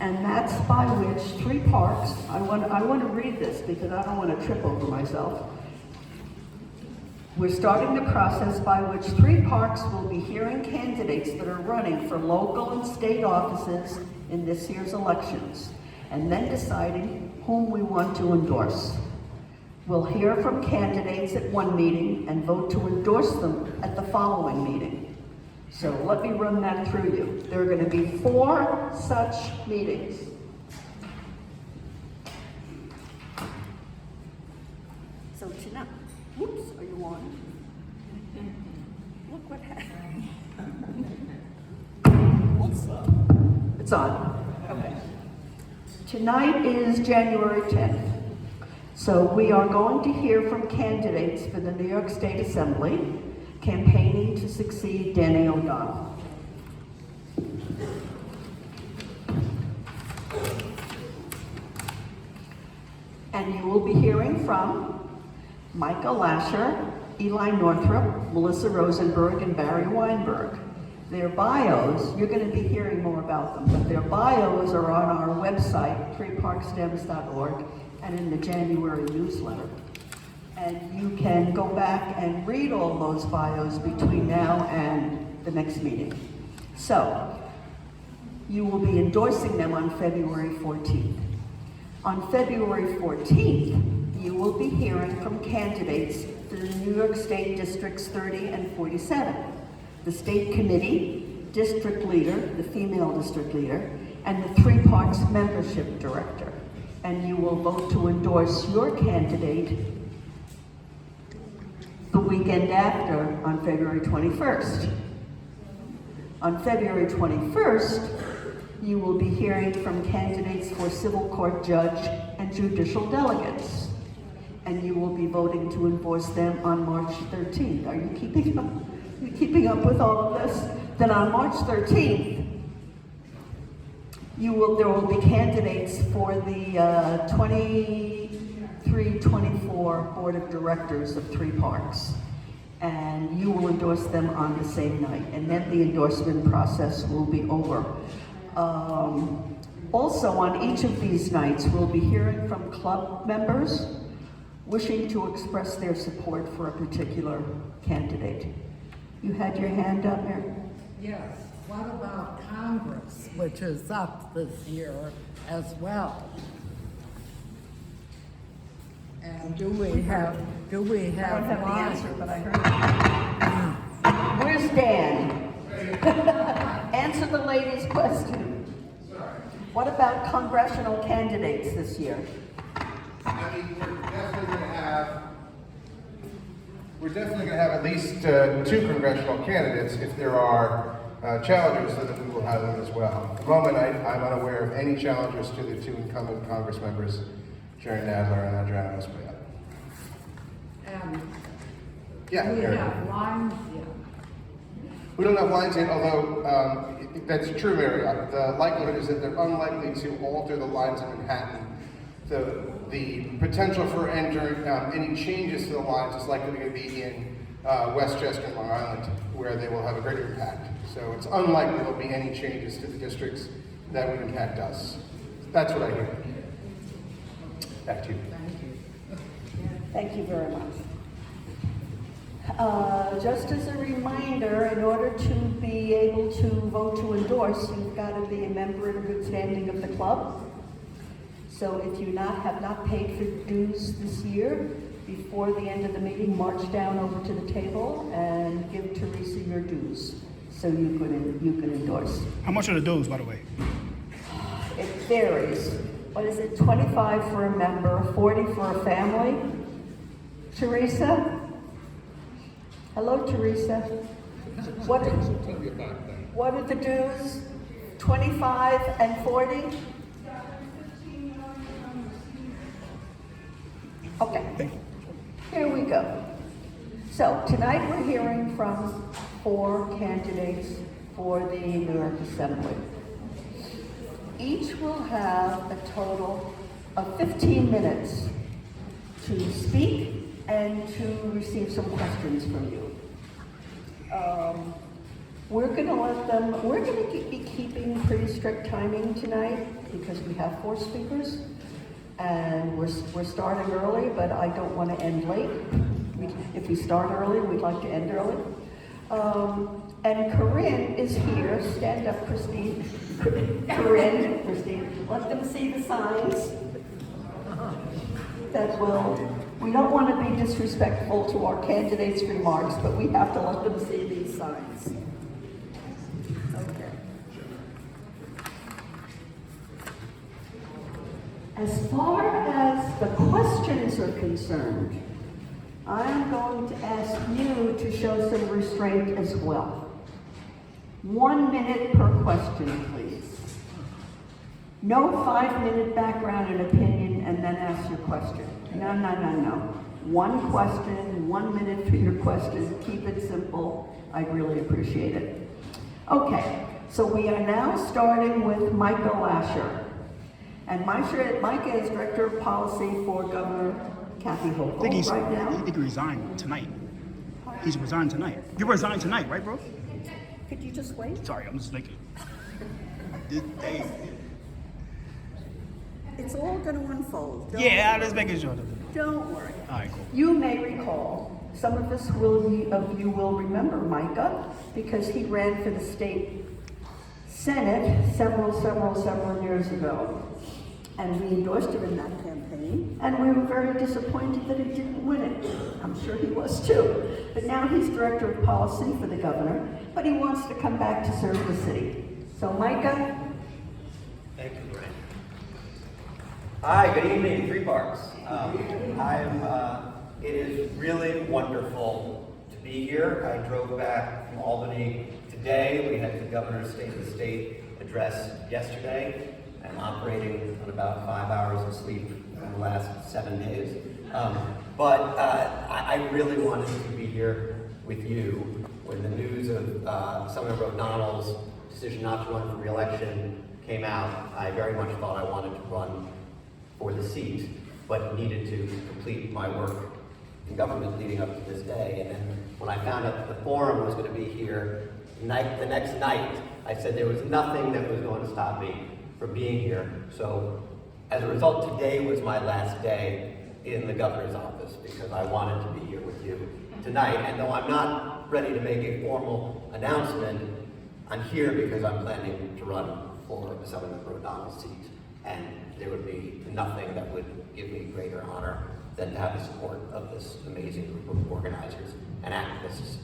And that's by which 3 parks, I want to read this because I don't want to trip over myself. We're starting the process by which 3 parks will be hearing candidates that are running for local and state offices in this year's elections, and then deciding whom we want to endorse. We'll hear from candidates at one meeting and vote to endorse them at the following meeting. So let me run that through you. There are going to be 4 such meetings. So tonight, whoops, are you on? Look what happened. What's up? It's on. Okay. Tonight is January 10th. So we are going to hear from candidates for the New York State Assembly campaigning to succeed Danny O'Donnell. And you will be hearing from Michael Lasher, Eli Northrup, Melissa Rosenberg, and Barry Weinberg. Their bios, you're going to be hearing more about them, but their bios are on our website, 3parksdems.org, and in the January newsletter. And you can go back and read all those bios between now and the next meeting. So, you will be endorsing them on February 14th. On February 14th, you will be hearing from candidates for the New York State Districts 30 and 47, the State Committee, District Leader, the female District Leader, and the 3 Parks Membership Director. And you will vote to endorse your candidate the weekend after on February 21st. On February 21st, you will be hearing from candidates for civil court judge and judicial delegates. And you will be voting to endorse them on March 13th. Are you keeping up? Are you keeping up with all of this? Then on March 13th, there will be candidates for the 23-24 Board of Directors of 3 parks. And you will endorse them on the same night. And then the endorsement process will be over. Also, on each of these nights, we'll be hearing from club members wishing to express their support for a particular candidate. You had your hand up there? Yes. What about Congress, which is up this year as well? And do we have I don't have the lines? answer, but I heard it. Where's Dan? Answer the lady's question. What about congressional candidates this year? I mean, we're definitely going to have at least 2 congressional candidates. If there are challengers, so that we will have them as well. At the moment, I'm unaware of any challengers to the 2 incumbent Congress members, Jerry Nadler and Adriana Espriat. And Yeah, we Mary. have lines yet. We don't have lines yet, although that's true, Mary. The likelihood is that they're unlikely to alter the lines in Manhattan. The potential for entering any changes to the lines is likely to be in Westchester and Long Island, where they will have a greater impact. So it's unlikely there'll be any changes to the districts that would impact us. That's what I hear. Back to you. Thank you very much. Just as a reminder, in order to be able to vote to endorse, you've got to be a member in good standing of the club. So if you have not paid for dues this year, before the end of the meeting, march down over to the table and give Teresa your dues, so you can endorse. How much are the dues, by the way? It varies. What is it, 25 for a member, 40 for a family? Teresa? Hello, Teresa. What are the dues? 25 and 40? Okay, here we go. So tonight we're hearing from 4 candidates for the New York Assembly. Each will have a total of 15 minutes to speak and to receive some questions from you. We're gonna be keeping pretty strict timing tonight because we have 4 speakers. And we're starting early, but I don't want to end late. If we start early, we'd like to end early. And Corinne is here. Stand up, Christine. Corinne, Christine. Let them see the signs. We don't want to be disrespectful to our candidates' remarks, but we have to let them see these signs. Okay. As far as the questions are concerned, I'm going to ask you to show some restraint as well. 1 minute per question, please. No 5-minute background and opinion and then ask your question. No. 1 question, 1 minute for your question. Keep it simple. I'd really appreciate it. Okay, so we are now starting with Micah Lasher. And Micah is Director of Policy for Governor Kathy Hochul right now. I think he resigned tonight. He's resigned tonight. You resigned tonight, right, bro? Could you just wait? Sorry, I'm just thinking. It's all going to unfold. Yeah, I'm just making sure. Don't worry. All right, cool. You may recall, some of you will remember Micah because he ran for the state Senate several years ago. And we endorsed him in that campaign, and we were very disappointed that he didn't win it. I'm sure he was too. But now he's Director of Policy for the governor, but he wants to come back to serve the city. So Micah? Thank you, Brian. Hi, good evening, Three Parks. It is really wonderful to be here. I drove back from Albany today. We had the governor's State of the State address yesterday. I'm operating on about 5 hours of sleep in the last 7 days. But I really wanted to be here with you when the news of Senator O'Donnell's decision not to run for re-election came out. I very much thought I wanted to run for the seat, but needed to complete my work in government leading up to this day. And then when I found out that the forum was going to be here the next night, I said there was nothing that was going to stop me from being here. So as a result, today was my last day in the governor's office because I wanted to be here with you tonight. And though I'm not ready to make a formal announcement, I'm here because I'm planning to run for Senator O'Donnell's seat. And there would be nothing that would give me greater honor than to have the support of this amazing group of organizers and activists.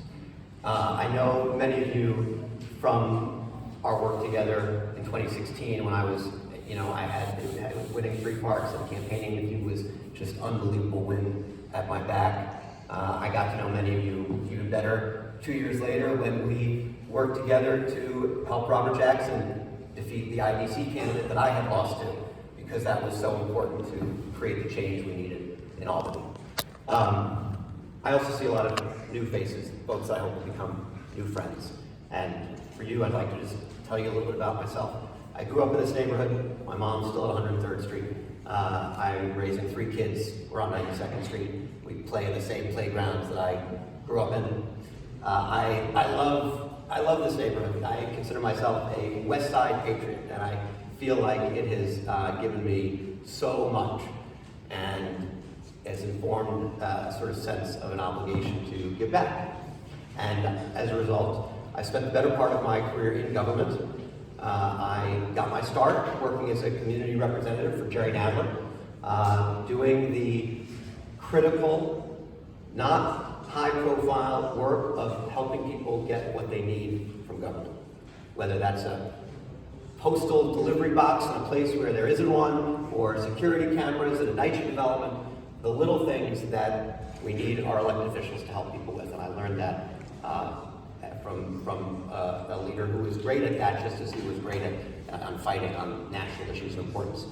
I know many of you from our work together in 2016 when I was, I was winning 3 parks and campaigning with you was just unbelievable wind at my back. I got to know many of you even better 2 years later when we worked together to help Robert Jackson defeat the IDC candidate that I had lost to, because that was so important to create the change we needed in Albany. I also see a lot of new faces, folks that I hope will become new friends. And for you, I'd like to just tell you a little bit about myself. I grew up in this neighborhood. My mom's still at 103rd Street. I'm raising 3 kids. We're on 92nd Street. We play in the same playgrounds that I grew up in. I love this neighborhood. I consider myself a West Side patriot, and I feel like it has given me so much and has informed a sort of sense of an obligation to give back. And as a result, I spent the better part of my career in government. I got my start working as a community representative for Jerry Nadler, doing the critical, not high-profile work of helping people get what they need from government. Whether that's a postal delivery box in a place where there isn't one, or security cameras in a night development, the little things that we need our elected officials to help people with. And I learned that from a leader who was great at that, just as he was great at fighting on national issues of importance.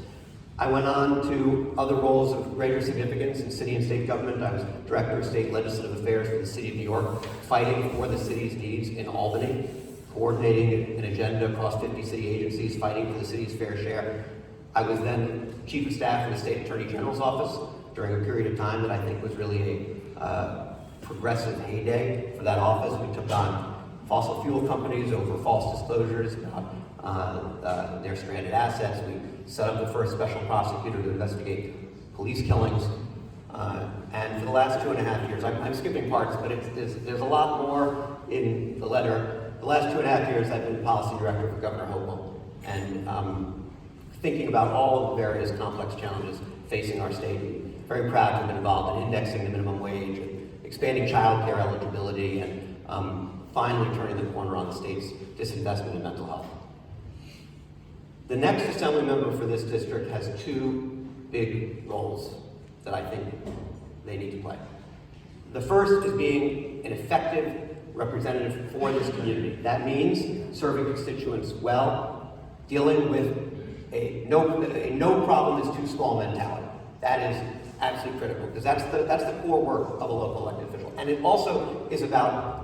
I went on to other roles of greater significance in city and state government. I was Director of State Legislative Affairs for the City of New York, fighting for the city's needs in Albany, coordinating an agenda across 50 city agencies, fighting for the city's fair share. I was then Chief of Staff in the State Attorney General's office during a period of time that I think was really a progressive heyday for that office. We took on fossil fuel companies over false disclosures about their stranded assets. We set up the first special prosecutor to investigate police killings. And for the last 2.5 years, I'm skipping parts, but there's a lot more in the letter. The last 2.5 years, I've been policy director for Governor Hochul, and thinking about all of the various complex challenges facing our state. Very proud to have been involved in indexing the minimum wage, and expanding child care eligibility, and finally turning the corner on the state's disinvestment in mental health. The next assembly member for this district has two big roles that I think they need to play. The first is being an effective representative for this community. That means serving constituents well, dealing with a no problem is too small mentality. That is absolutely critical, because that's the core work of a local elected official. And it also is about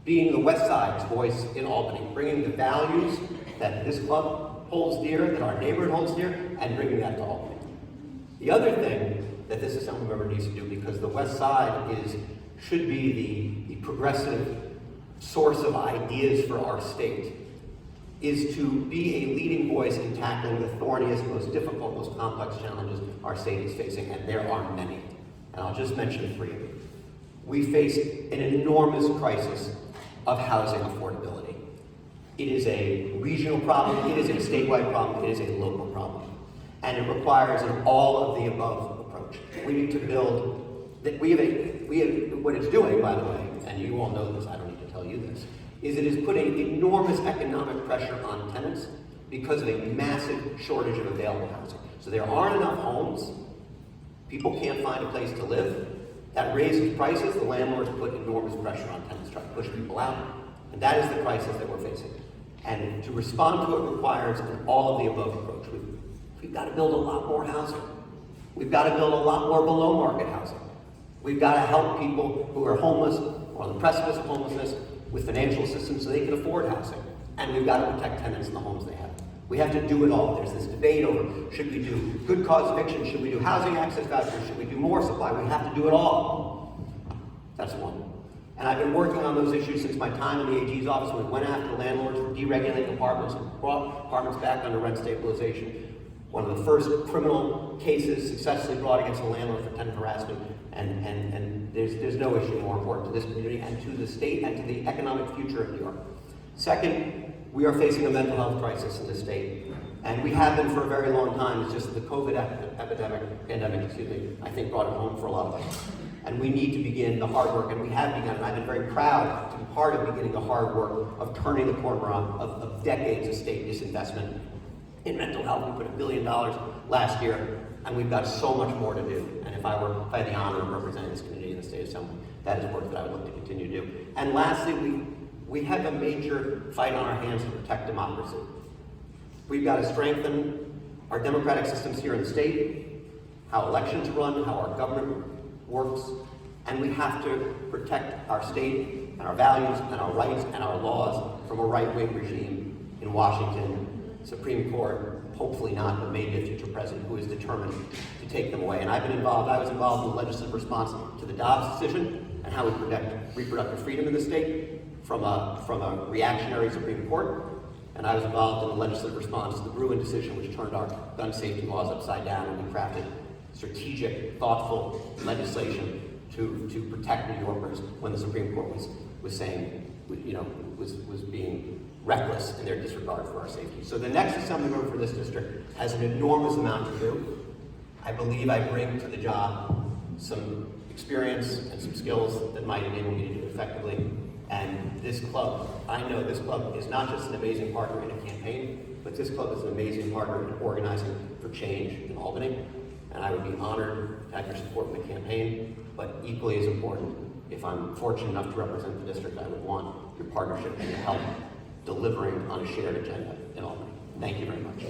being the West Side's voice in Albany, bringing the values that this club holds dear, that our neighborhood holds dear, and bringing that to Albany. The other thing that this assembly member needs to do, because the West Side should be the progressive source of ideas for our state, is to be a leading voice in tackling the thorniest, most difficult, most complex challenges our state is facing, and there are many. And I'll just mention 3. We face an enormous crisis of housing affordability. It is a regional problem, it is a statewide problem, it is a local problem. And it requires an all-of-the-above approach. We need to build, we have what it's doing, by the way, and you all know this, I don't need to tell you this, is it is putting enormous economic pressure on tenants because of a massive shortage of available housing. So there aren't enough homes, people can't find a place to live, that raises prices, the landlords put enormous pressure on tenants, trying to push people out, and that is the crisis that we're facing. And to respond to it requires an all-of-the-above approach. We've got to build a lot more housing. We've got to build a lot more below-market housing. We've got to help people who are homeless or on the precipice of homelessness with financial assistance so they can afford housing. And we've got to protect tenants in the homes they have. We have to do it all. There's this debate over, should we do good cause eviction? Should we do housing access vouchers? Should we do more supply? We have to do it all. That's one. And I've been working on those issues since my time in the AG's office when we went after landlords for deregulating apartments and brought apartments back under rent stabilization. One of the first criminal cases successfully brought against a landlord for tenant harassment, and there's no issue more important to this community and to the state and to the economic future of New York. Second, we are facing a mental health crisis in the state, and we have been for a very long time. It's just the COVID pandemic, I think brought it home for a lot of us. And we need to begin the hard work, and we have begun, and I've been very proud to be part of beginning the hard work of turning the corner of decades of state disinvestment in mental health. We put $1 billion last year, and we've got so much more to do. And if I had the honor of representing this community in the State Assembly, that is work that I would look to continue to do. And lastly, we have a major fight on our hands to protect democracy. We've got to strengthen our democratic systems here in the state, how elections run, how our government works, and we have to protect our state and our values and our rights and our laws from a right-wing regime in Washington, Supreme Court, hopefully not, but maybe a future president who is determined to take them away. And I was involved in the legislative response to the Dobbs decision and how we protect reproductive freedom in the state from a reactionary Supreme Court. And I was involved in the legislative response to the Bruin decision, which turned our gun safety laws upside down, and we crafted strategic, thoughtful legislation to protect New Yorkers when the Supreme Court was saying, was being reckless in their disregard for our safety. So the next assembly member for this district has an enormous amount to do. I believe I bring to the job some experience and some skills that might enable me to do it effectively. And this club, I know this club is not just an amazing partner in a campaign, but this club is an amazing partner in organizing for change in Albany. And I would be honored to have your support in the campaign, but equally as important, if I'm fortunate enough to represent the district, I would want your partnership and your help delivering on a shared agenda in Albany. Thank you very much.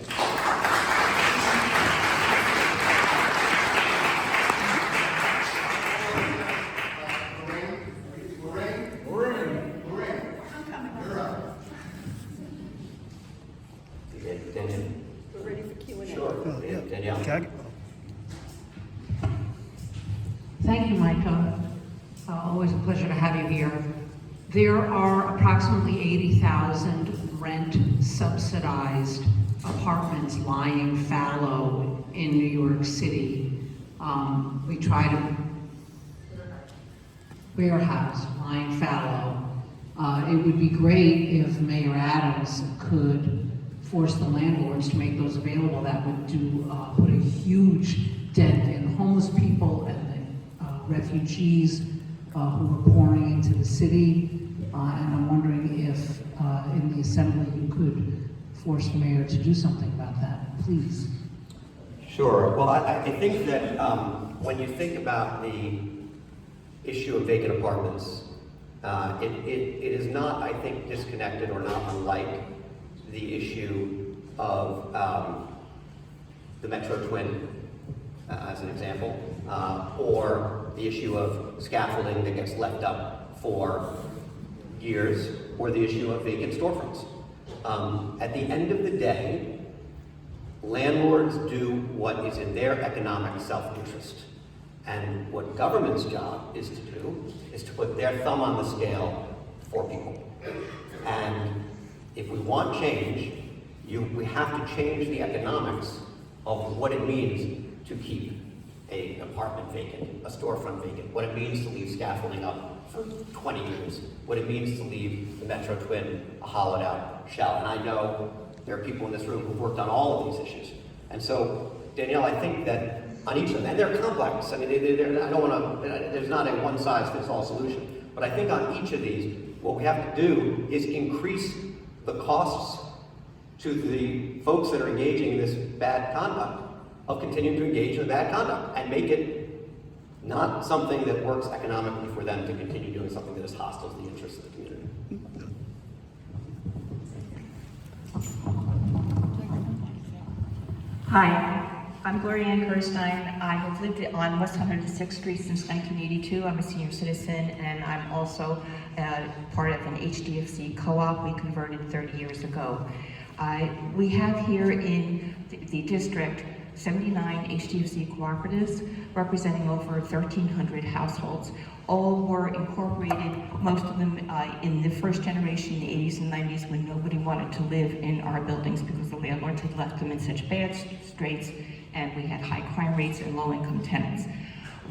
Danielle. We're ready for Q&A. Sure. Yeah. Danielle. Okay. Thank you, Micah. Always a pleasure to have you here. There are approximately 80,000 rent subsidized apartments lying fallow in New York City. We try to warehouse lying fallow. It would be great if Mayor Adams could force the landlords to make those available. That would put a huge dent in homeless people and the refugees who are pouring into the city. And I'm wondering if in the Assembly you could force the mayor to do something about that, please. Sure. Well, I think that when you think about the issue of vacant apartments, it is not, I think, disconnected or not unlike the issue of the Metro Twin, as an example, or the issue of scaffolding that gets left up for years, or the issue of vacant storefronts. At the end of the day, landlords do what is in their economic self-interest. And what government's job is to do is to put their thumb on the scale for people. And if we want change, we have to change the economics of what it means to keep an apartment vacant, a storefront vacant, what it means to leave scaffolding up for 20 years, what it means to leave the Metro Twin a hollowed out shell. And I know there are people in this room who've worked on all of these issues. And so, Danielle, I think that on each of them, and they're complex. I mean, I don't want to, there's not a one-size-fits-all solution. But I think on each of these, what we have to do is increase the costs to the folks that are engaging in this bad conduct of continuing to engage in bad conduct and make it not something that works economically for them to continue doing something that is hostile to the interests of the community. Hi, I'm Gloria Ann Kerstein. I have lived on West 106th Street since 1982. I'm a senior citizen, and I'm also part of an HDFC co-op we converted 30 years ago. We have here in the district 79 HDFC cooperatives representing over 1,300 households. All were incorporated, most of them in the first generation in the 80s and 90s when nobody wanted to live in our buildings because the landlords had left them in such bad straits and we had high crime rates and low-income tenants.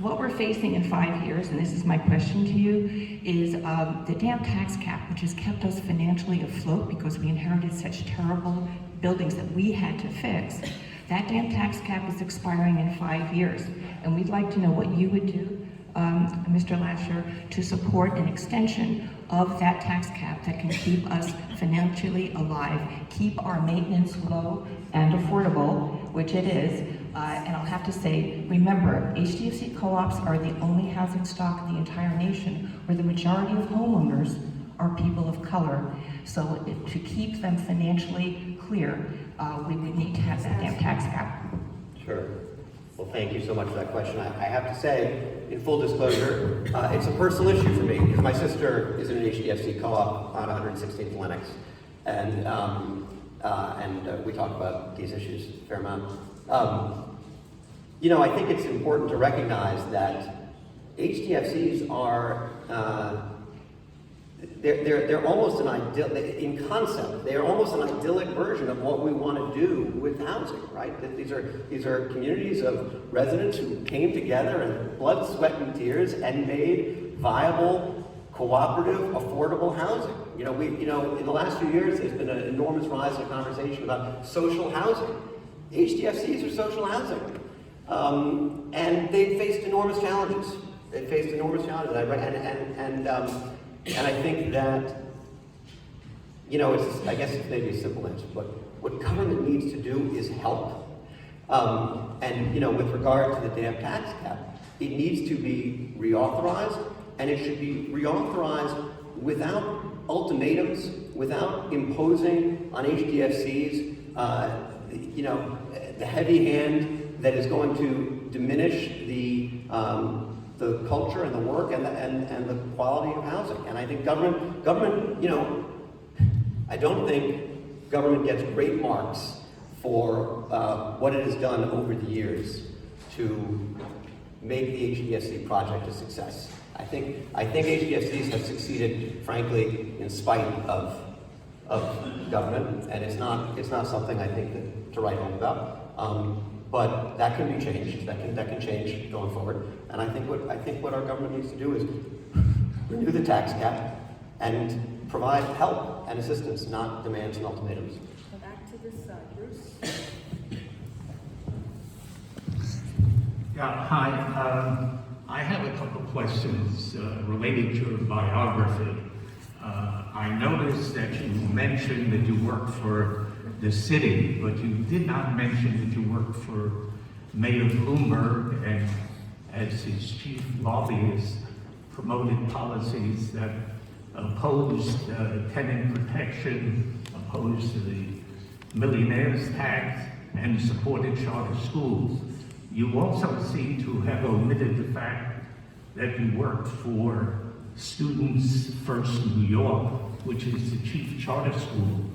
What we're facing in 5 years, and this is my question to you, is the damn tax cap, which has kept us financially afloat because we inherited such terrible buildings that we had to fix. That damn tax cap is expiring in 5 years, and we'd like to know what you would do, Mr. Lasher, to support an extension of that tax cap that can keep us financially alive, keep our maintenance low and affordable, which it is. And I'll have to say, remember, HDFC co-ops are the only housing stock in the entire nation where the majority of homeowners are people of color. So to keep them financially clear, we would need to have that damn tax cap. Sure. Well, thank you so much for that question. I have to say, in full disclosure, it's a personal issue for me because my sister is in an HDFC co-op on 116th Lenox, and we talk about these issues a fair amount. You know, I think it's important to recognize that HDFCs are they're almost an idyllic, in concept, they're almost an idyllic version of what we want to do with housing, right? That these are communities of residents who came together in blood, sweat, and tears and made viable, cooperative, affordable housing. You know, in the last few years, there's been an enormous rise in conversation about social housing. HDFCs are social housing, and they've faced enormous challenges. They've faced enormous challenges, and I think that, you know, I guess it's maybe a simple answer, but what government needs to do is help. And, you know, with regard to the damn tax cap, it needs to be reauthorized, and it should be reauthorized without ultimatums, without imposing on HDFCs, you know, the heavy hand that is going to diminish the culture and the work and the quality of housing. And I think government, you know, I don't think government gets great marks for what it has done over the years to make the HDFC project a success. I think HDFCs have succeeded, frankly, in spite of government, and it's not something I think to write home about. But that can be changed. That can change going forward. And I think what our government needs to do is renew the tax cap and provide help and assistance, not demands and ultimatums. Go back to this side, Bruce. Yeah, hi. I have a couple questions related to your biography. I noticed that you mentioned that you worked for the city, but you did not mention that you worked for Mayor Bloomberg and as his chief lobbyist promoted policies that opposed tenant protection, opposed to the millionaire's tax, and supported charter schools. You also seem to have omitted the fact that you worked for Students First New York, which is the chief charter school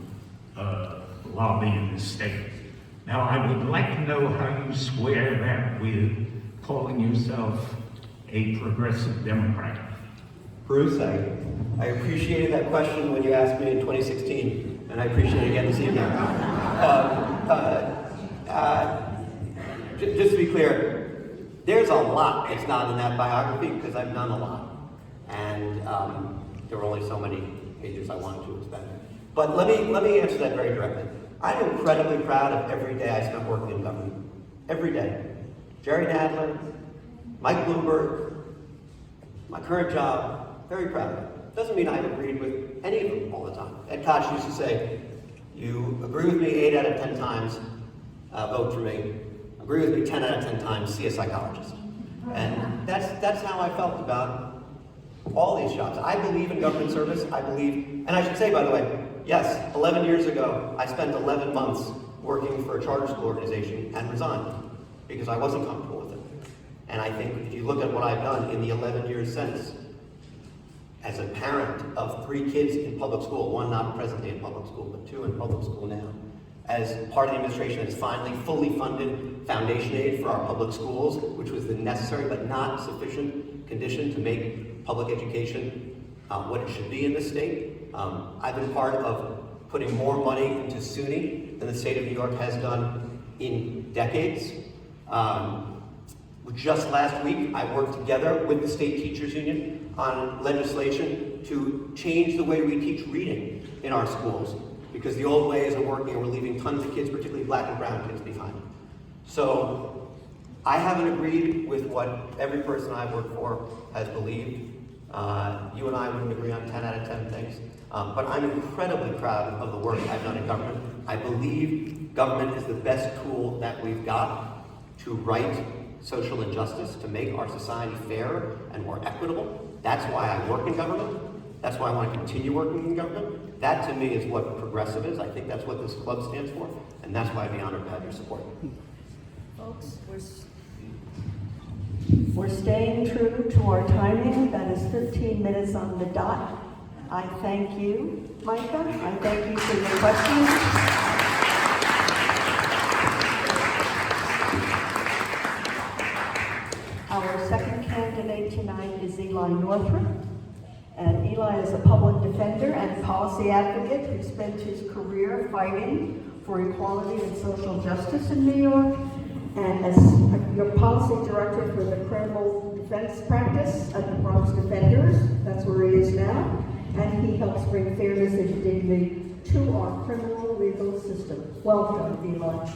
lobby in the state. Now, I would like to know how you square that with calling yourself a progressive Democrat. Bruce, I appreciated that question when you asked me in 2016, and I appreciate it again this evening. Just to be clear, there's a lot that's not in that biography because I've done a lot. And there were only so many pages I wanted to expend. But let me answer that very directly. I'm incredibly proud of every day I spent working in government. Every day. Jerry Nadler, Mike Bloomberg, my current job, very proud of it. Doesn't mean I've agreed with any of them all the time. Ed Koch used to say, you agree with me 8 out of 10 times, vote for me. Agree with me 10 out of 10 times, see a psychologist. And that's how I felt about all these jobs. I believe in government service. I believe, and I should say, by the way, yes, 11 years ago, I spent 11 months working for a charter school organization and resigned because I wasn't comfortable with it. And I think if you look at what I've done in the 11 years since, as a parent of 3 kids in public school, 1 not presently in public school, but 2 in public school now, as part of the administration that's finally fully funded foundation aid for our public schools, which was the necessary but not sufficient condition to make public education what it should be in this state. I've been part of putting more money into SUNY than the state of New York has done in decades. Just last week, I worked together with the State Teachers Union on legislation to change the way we teach reading in our schools, because the old way isn't working and we're leaving tons of kids, particularly black and brown kids, behind. So I haven't agreed with what every person I've worked for has believed. You and I wouldn't agree on 10 out of 10 things, but I'm incredibly proud of the work I've done in government. I believe government is the best tool that we've got to right social injustice, to make our society fairer and more equitable. That's why I work in government. That's why I want to continue working in government. That to me is what progressive is. I think that's what this club stands for, and that's why I'd be honored to have your support. Folks, we're staying true to our timing. That is 15 minutes on the dot. I thank you, Micah. I thank you for your questions. Our second candidate tonight is Eli Northrup. And Eli is a public defender and policy advocate who spent his career fighting for equality and social justice in New York, and as your policy director for the criminal defense practice at the Bronx Defenders. That's where he is now. And he helps bring fairness and dignity to our criminal legal system. Welcome, Eli.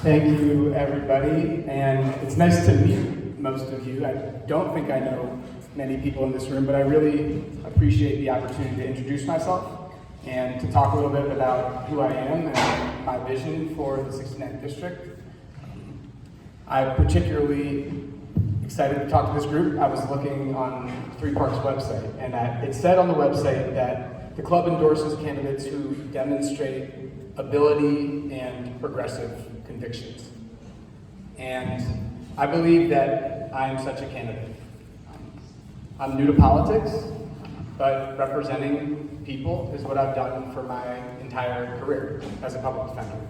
Thank you, everybody, and it's nice to meet most of you. I don't think I know many people in this room, but I really appreciate the opportunity to introduce myself and to talk a little bit about who I am and my vision for the 69th District. I'm particularly excited to talk to this group. I was looking on Three Parks' website, and it said on the website that the club endorses candidates who demonstrate ability and progressive convictions. And I believe that I am such a candidate. I'm new to politics, but representing people is what I've done for my entire career as a public defender.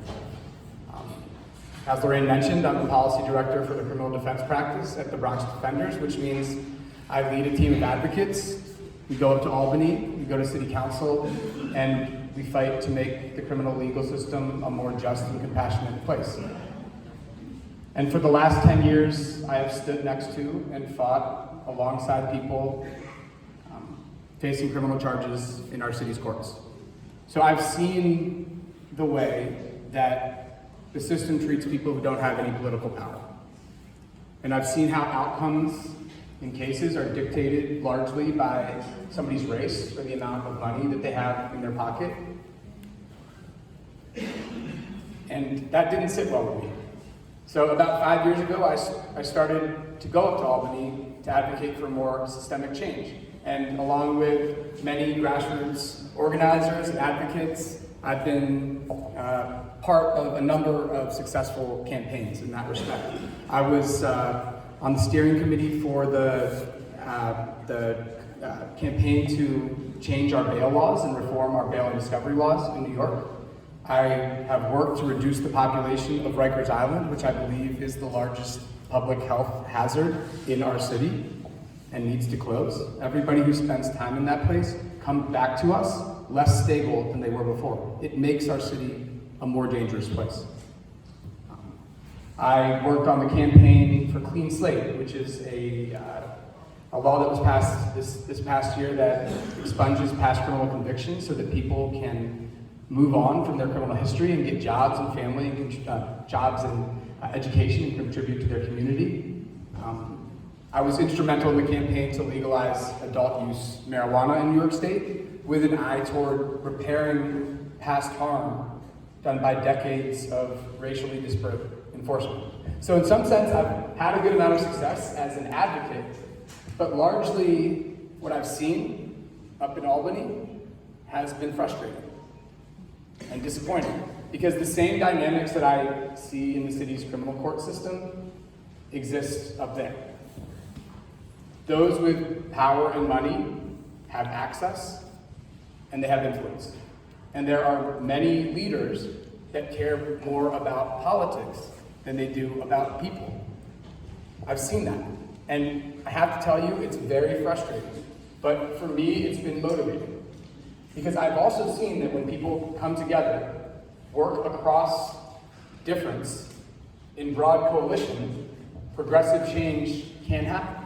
As Lorraine mentioned, I'm the policy director for the criminal defense practice at the Bronx Defenders, which means I lead a team of advocates. We go up to Albany, we go to city council, and we fight to make the criminal legal system a more just and compassionate place. And for the last 10 years, I have stood next to and fought alongside people facing criminal charges in our city's courts. So I've seen the way that the system treats people who don't have any political power. And I've seen how outcomes in cases are dictated largely by somebody's race or the amount of money that they have in their pocket. And that didn't sit well with me. So about 5 years ago, I started to go up to Albany to advocate for more systemic change. And along with many grassroots organizers and advocates, I've been part of a number of successful campaigns in that respect. I was on the steering committee for the campaign to change our bail laws and reform our bail and discovery laws in New York. I have worked to reduce the population of Rikers Island, which I believe is the largest public health hazard in our city and needs to close. Everybody who spends time in that place comes back to us less stable than they were before. It makes our city a more dangerous place. I worked on the campaign for Clean Slate, which is a law that was passed this past year that expunges past criminal convictions so that people can move on from their criminal history and get jobs and family, and jobs and education and contribute to their community. I was instrumental in the campaign to legalize adult use marijuana in New York State with an eye toward repairing past harm done by decades of racially disparate enforcement. So in some sense, I've had a good amount of success as an advocate, but largely what I've seen up in Albany has been frustrating and disappointing, because the same dynamics that I see in the city's criminal court system exist up there. Those with power and money have access and they have influence. And there are many leaders that care more about politics than they do about people. I've seen that. And I have to tell you, it's very frustrating. But for me, it's been motivating. Because I've also seen that when people come together, work across difference in broad coalition, progressive change can happen.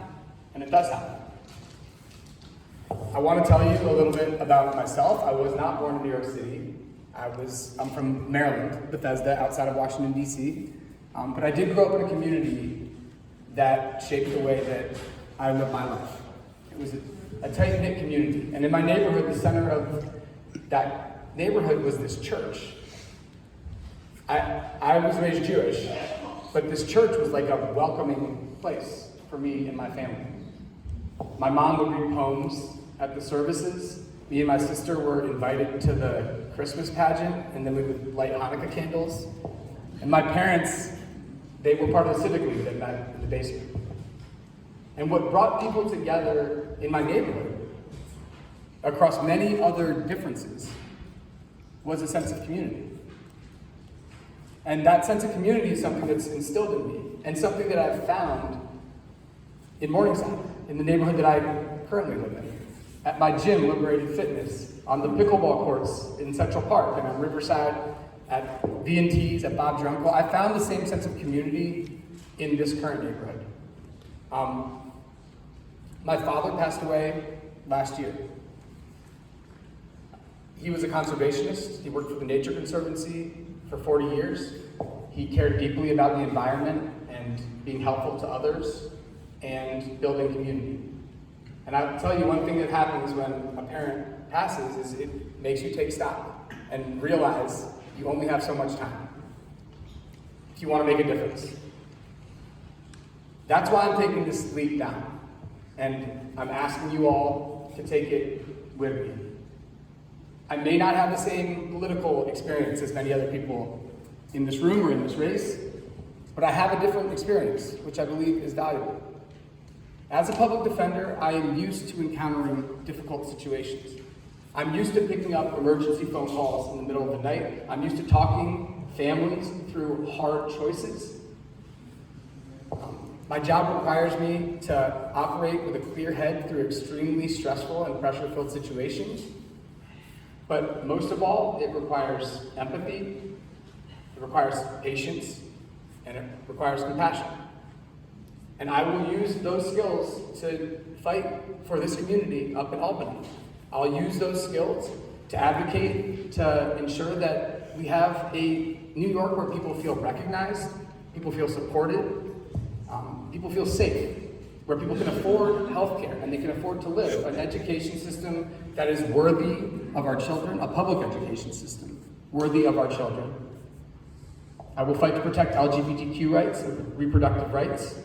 And it does happen. I want to tell you a little bit about myself. I was not born in New York City. I'm from Maryland, Bethesda, outside of Washington, D.C. But I did grow up in a community that shaped the way that I live my life. It was a tight-knit community. And in my neighborhood, the center of that neighborhood was this church. I was raised Jewish, but this church was like a welcoming place for me and my family. My mom would read poems at the services. Me and my sister were invited to the Christmas pageant, and then we would light Hanukkah candles. And my parents, they were part of the civic league that met in the basement. And what brought people together in my neighborhood, across many other differences, was a sense of community. And that sense of community is something that's instilled in me, and something that I've found in Morningside, in the neighborhood that I currently live in, at my gym, Liberated Fitness, on the pickleball courts in Central Park, and on Riverside, at V&T's, at Bob's Your Uncle. I found the same sense of community in this current neighborhood. My father passed away last year. He was a conservationist. He worked for the Nature Conservancy for 40 years. He cared deeply about the environment and being helpful to others and building community. And I'll tell you, one thing that happens when a parent passes is it makes you take stock and realize you only have so much time if you want to make a difference. That's why I'm taking this leap down. And I'm asking you all to take it with me. I may not have the same political experience as many other people in this room or in this race, but I have a different experience, which I believe is valuable. As a public defender, I am used to encountering difficult situations. I'm used to picking up emergency phone calls in the middle of the night. I'm used to talking families through hard choices. My job requires me to operate with a clear head through extremely stressful and pressure-filled situations. But most of all, it requires empathy, it requires patience, and it requires compassion. And I will use those skills to fight for this community up in Albany. I'll use those skills to advocate, to ensure that we have a New York where people feel recognized, people feel supported, people feel safe, where people can afford healthcare and they can afford to live, an education system that is worthy of our children, a public education system worthy of our children. I will fight to protect LGBTQ rights and reproductive rights.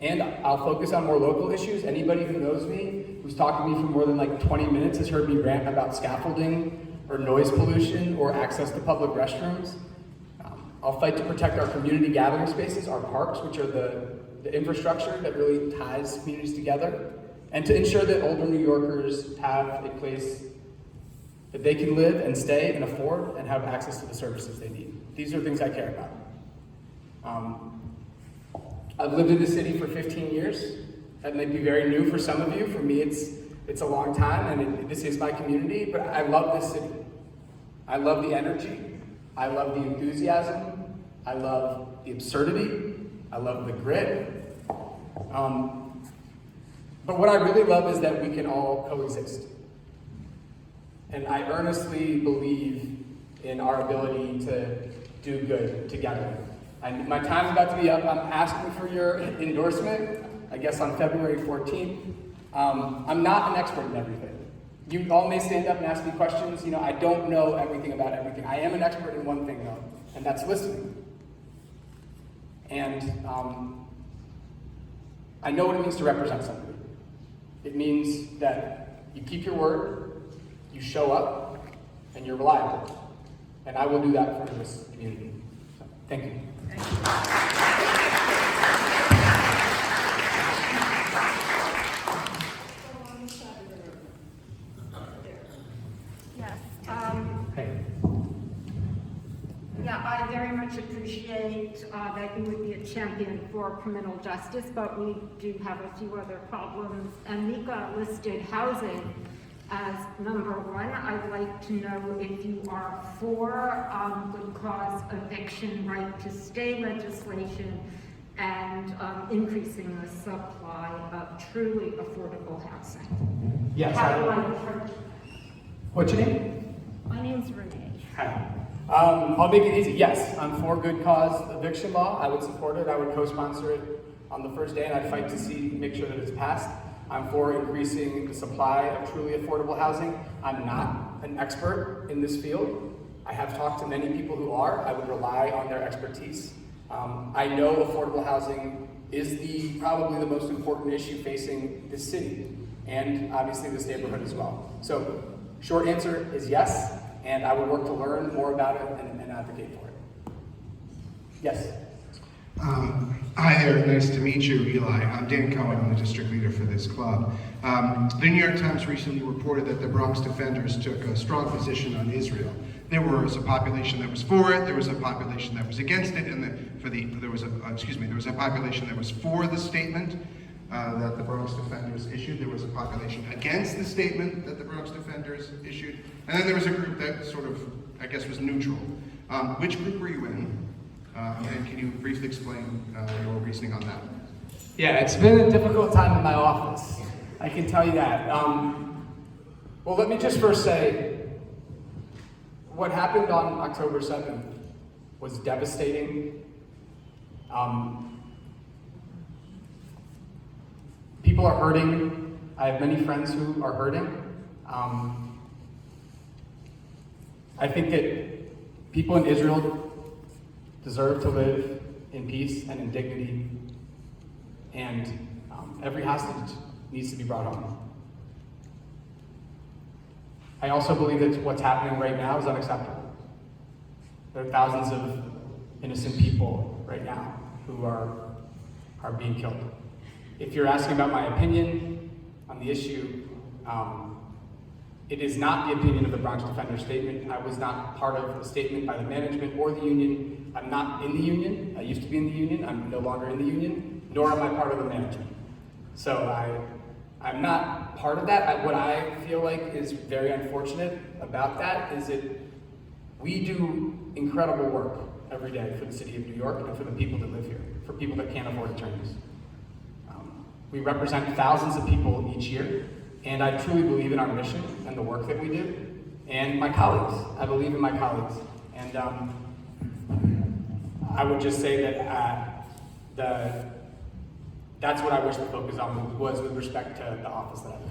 And I'll focus on more local issues. Anybody who knows me, who's talked to me for more than like 20 minutes has heard me rant about scaffolding or noise pollution or access to public restrooms. I'll fight to protect our community gathering spaces, our parks, which are the infrastructure that really ties communities together, and to ensure that older New Yorkers have a place that they can live and stay and afford and have access to the services they need. These are things I care about. I've lived in the city for 15 years. That may be very new for some of you. For me, it's a long time, and this is my community, but I love this city. I love the energy. I love the enthusiasm. I love the absurdity. I love the grit. But what I really love is that we can all coexist. And I earnestly believe in our ability to do good together. My time's about to be up. I'm asking for your endorsement, I guess on February 14th. I'm not an expert in everything. You all may stand up and ask me questions. You know, I don't know everything about everything. I am an expert in one thing though, and that's listening. And I know what it means to represent somebody. It means that you keep your word, you show up, and you're reliable. And I will do that for this community. So, thank you. Yes. Yeah, I very much appreciate that you would be a champion for criminal justice, but we do have a few other problems. And Mika listed housing as number one. I'd like to know if you are for good cause eviction right to stay legislation and increasing the supply of truly affordable housing. Yes. What's your name? My name's Renee. Hi. I'll make it easy. Yes, I'm for good cause eviction law. I would support it. I would co-sponsor it on the first day, and I'd fight to make sure that it's passed. I'm for increasing the supply of truly affordable housing. I'm not an expert in this field. I have talked to many people who are. I would rely on their expertise. I know affordable housing is probably the most important issue facing this city, and obviously this neighborhood as well. So, short answer is yes. And I would work to learn more about it and advocate for it. Yes? Hi there, nice to meet you, Eli. I'm Dan Cohen, I'm the district leader for this club. The New York Times recently reported that the Bronx Defenders took a strong position on Israel. There was a population that was for it, there was a population that was against it, and there was a population that was for the statement that the Bronx Defenders issued. There was a population against the statement that the Bronx Defenders issued. And then there was a group that sort of, I guess, was neutral. Which group were you in? And can you briefly explain your reasoning on that? Yeah, it's been a difficult time in my office. I can tell you that. Well, let me just first say, what happened on October 7th was devastating. People are hurting. I have many friends who are hurting. I think that people in Israel deserve to live in peace and in dignity, and every hostage needs to be brought home. I also believe that what's happening right now is unacceptable. There are thousands of innocent people right now who are being killed. If you're asking about my opinion on the issue, It is not the opinion of the Bronx Defender statement. I was not part of the statement by the management or the union. I'm not in the union. I used to be in the union. I'm no longer in the union, nor am I part of the management. So I'm not part of that. What I feel like is very unfortunate about that is that we do incredible work every day for the city of New York and for the people that live here, for people that can't afford attorneys. We represent thousands of people each year, and I truly believe in our mission and the work that we do, and my colleagues. I believe in my colleagues. And I would just say that that's what I wish the focus on was with respect to the office that I'm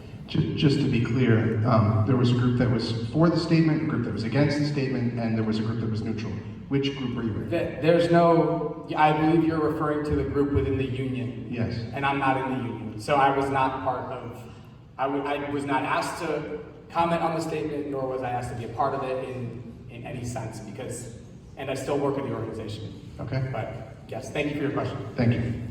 in. Just to be clear, there was a group that was for the statement, a group that was against the statement, and there was a group that was neutral. Which group were you in? There's no, I believe you're referring to the group within the union. Yes. And I'm not in the union. So I was not part of, I was not asked to comment on the statement, nor was I asked to be a part of it in any sense, because, and I still work in the organization. Okay. But yes, thank you for your question. Thank you.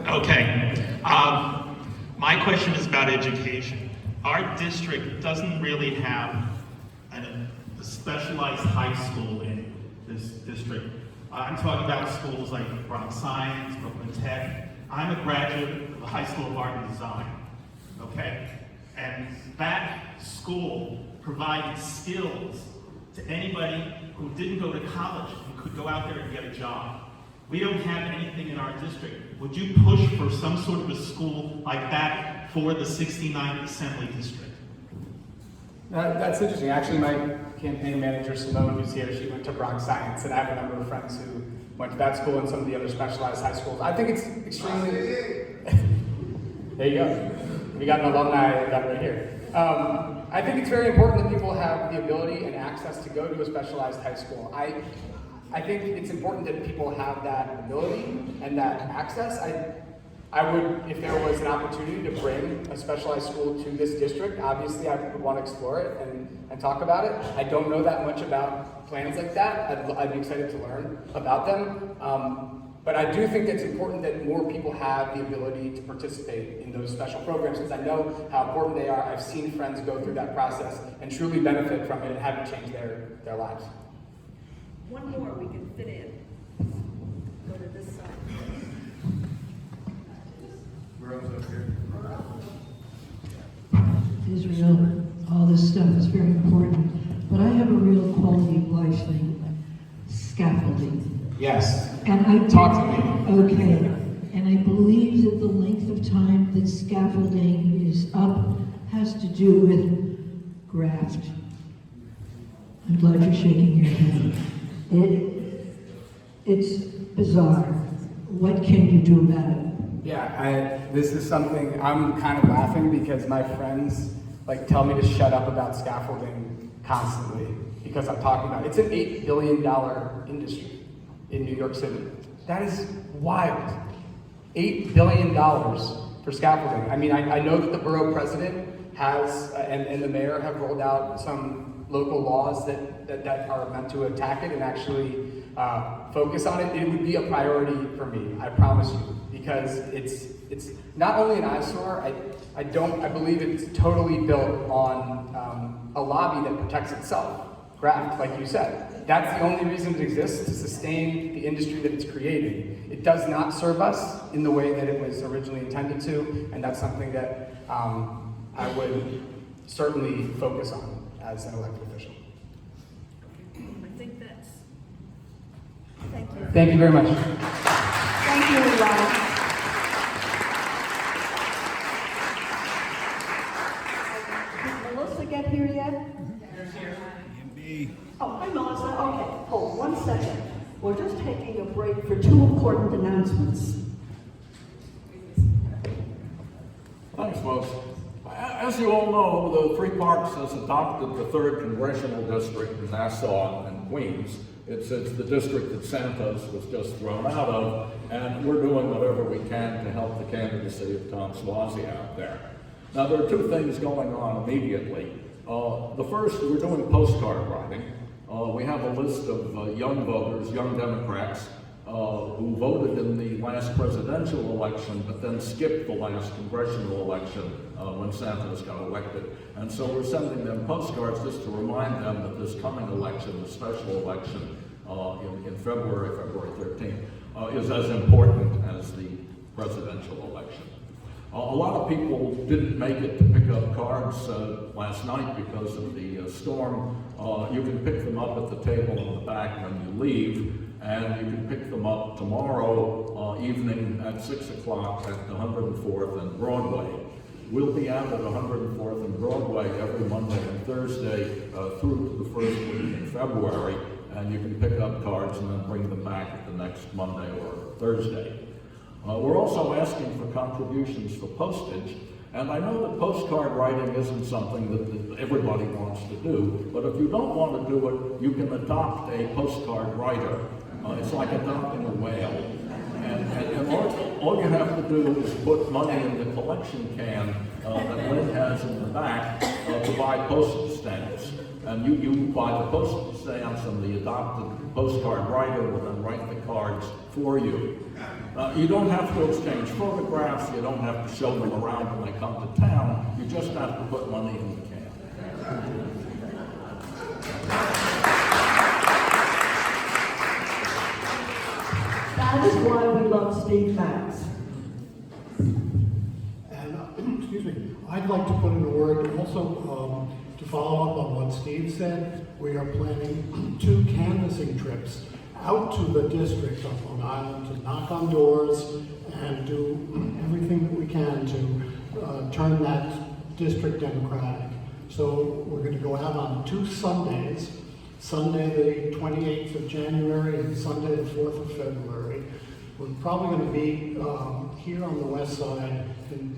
Okay. My question is about education. Our district doesn't really have a specialized high school in this district. I'm talking about schools like Bronx Science, Brooklyn Tech. I'm a graduate of the High School of Art and Design, okay? And that school provided skills to anybody who didn't go to college and could go out there and get a job. We don't have anything in our district. Would you push for some sort of a school like that for the 69th Assembly District? That's interesting. Actually, my campaign manager, Simone, who's here, she went to Bronx Science, and I have a number of friends who went to that school and some of the other specialized high schools. I think it's extremely... There you go. We got an alumni event right here. I think it's very important that people have the ability and access to go to a specialized high school. I think it's important that people have that ability and that access. I would, if there was an opportunity to bring a specialized school to this district, obviously I would want to explore it and talk about it. I don't know that much about plans like that. I'd be excited to learn about them. But I do think it's important that more people have the ability to participate in those special programs, because I know how important they are. I've seen friends go through that process and truly benefit from it and have it change their lives. One more we can fit in. Go to this side. Israel, all this stuff is very important, but I have a real quality of life thing, scaffolding. Yes. And I Talk to me. Okay. And I believe that the length of time that scaffolding is up has to do with graft. I'm glad you're shaking your head. It's bizarre. What can you do about it? Yeah, this is something I'm kind of laughing because my friends like tell me to shut up about scaffolding constantly because I'm talking about it. It's an $8 billion industry in New York City. That is wild. $8 billion for scaffolding. I mean, I know that the borough president has, and the mayor have rolled out some local laws that are meant to attack it and actually focus on it. It would be a priority for me, I promise you, because it's not only an eyesore. I believe it's totally built on a lobby that protects itself. Graft, like you said. That's the only reason it exists, to sustain the industry that it's created. It does not serve us in the way that it was originally intended to, and that's something that I would certainly focus on as an elected official. I think that's... Thank you. Thank you very much. Thank you, Eli. Did Melissa get here yet? Oh, hi, Melissa. Okay, hold 1 second. We're just taking a break for 2 important announcements. Thanks, Lois. As you all know, the Free Parks has adopted the 3rd Congressional District in Nassau and Queens. It's the district that Santos was just thrown out of, and we're doing whatever we can to help the candidacy of Tom Suozzi out there. Now, there are 2 things going on immediately. The first, we're doing postcard writing, We have a list of young voters, young Democrats, who voted in the last presidential election, but then skipped the last congressional election when Santos got elected. And so we're sending them postcards just to remind them that this coming election, the special election in February 13th, is as important as the presidential election. A lot of people didn't make it to pick up cards last night because of the storm. You can pick them up at the table in the back when you leave, and you can pick them up tomorrow evening at 6 o'clock at 104th and Broadway. We'll be out at 104th and Broadway every Monday and Thursday through to the first week in February, and you can pick up cards and then bring them back at the next Monday or Thursday. We're also asking for contributions for postage, and I know that postcard writing isn't something that everybody wants to do, but if you don't want to do it, you can adopt a postcard writer. It's like adopting a whale. And all you have to do is put money in the collection can that Lynn has in the back to buy postage stamps. And you buy the postage stamps, and the adopted postcard writer will then write the cards for you. You don't have to exchange photographs, you don't have to show them around when they come to town, you just have to put money in the can. That is why we love Steve Max. And, excuse me, I'd like to put in a word also to follow up on what Steve said. We are planning 2 canvassing trips out to the district on Long Island to knock on doors and do everything that we can to turn that district Democratic. So we're going to go out on 2 Sundays, Sunday the 28th of January and Sunday the 4th of February. We're probably going to be here on the west side,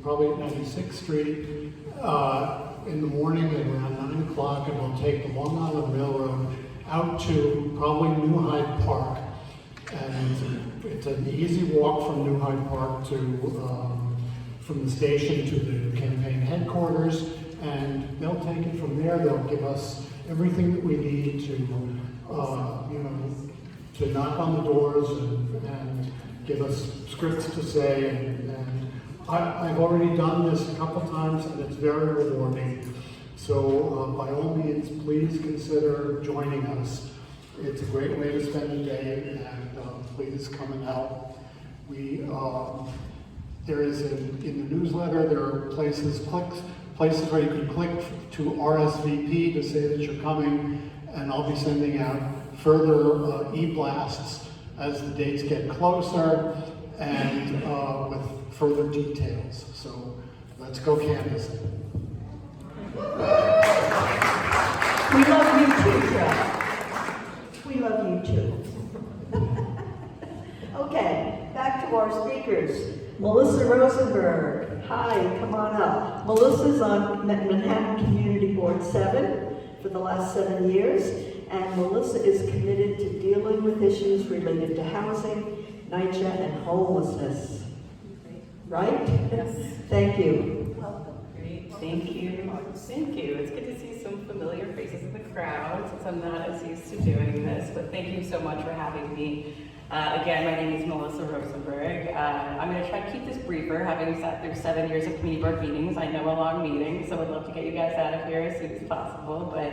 probably at 96th Street, in the morning at around 9 o'clock, and we'll take the Long Island Railroad out to probably New Hyde Park. And it's an easy walk from New Hyde Park to, from the station to the campaign headquarters, and they'll take it from there. They'll give us everything that we need to, you know, to knock on the doors and give us scripts to say. And I've already done this a couple times, and it's very rewarding. So by all means, please consider joining us. It's a great way to spend a day, and please come and help. There is in the newsletter, there are places where you can click to RSVP to say that you're coming, and I'll be sending out further e-blasts as the dates get closer and with further details. So let's go canvassing. We love you too, Trev. We love you too. Okay, back to our speakers. Melissa Rosenberg. Hi, come on up. Melissa's on Manhattan Community Board 7 for the last 7 years, and Melissa is committed to dealing with issues related to housing, NYCHA, and homelessness. Right? Yes. Thank you. Welcome. Great. Thank you. Thank you. It's good to see some familiar faces in the crowd since I'm not as used to doing this, but thank you so much for having me. Again, my name is Melissa Rosenberg. I'm going to try to keep this briefer, having sat through 7 years of community board meetings. I know a long meeting, so I'd love to get you guys out of here as soon as possible. But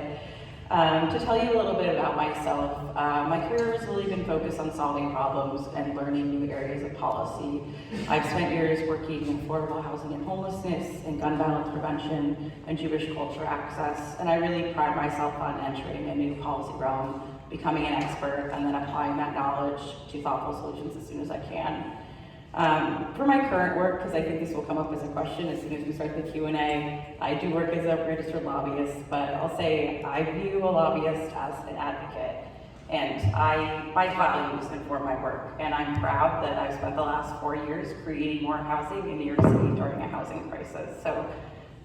to tell you a little bit about myself, my career has really been focused on solving problems and learning new areas of policy. I've spent years working in affordable housing and homelessness, and gun violence prevention, and Jewish culture access, and I really pride myself on entering a new policy realm, becoming an expert, and then applying that knowledge to thoughtful solutions as soon as I can. For my current work, because I think this will come up as a question as soon as we start the Q&A, I do work as a registered lobbyist, but I'll say I view a lobbyist as an advocate, and my values inform my work, and I'm proud that I've spent the last 4 years creating more housing in New York City during a housing crisis. So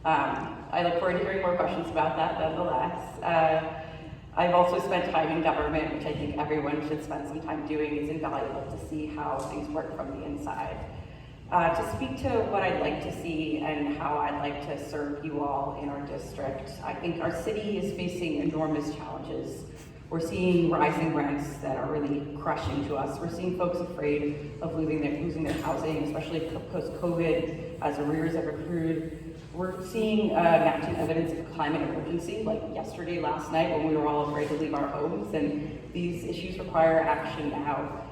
I look forward to hearing more questions about that nonetheless. I've also spent time in government, which I think everyone should spend some time doing. It's invaluable to see how things work from the inside. To speak to what I'd like to see and how I'd like to serve you all in our district, I think our city is facing enormous challenges We're seeing rising rents that are really crushing to us. We're seeing folks afraid of losing their housing, especially post-COVID, as arrears have accrued. We're seeing mounting evidence of climate emergency, like yesterday, last night, when we were all afraid to leave our homes, and these issues require action now.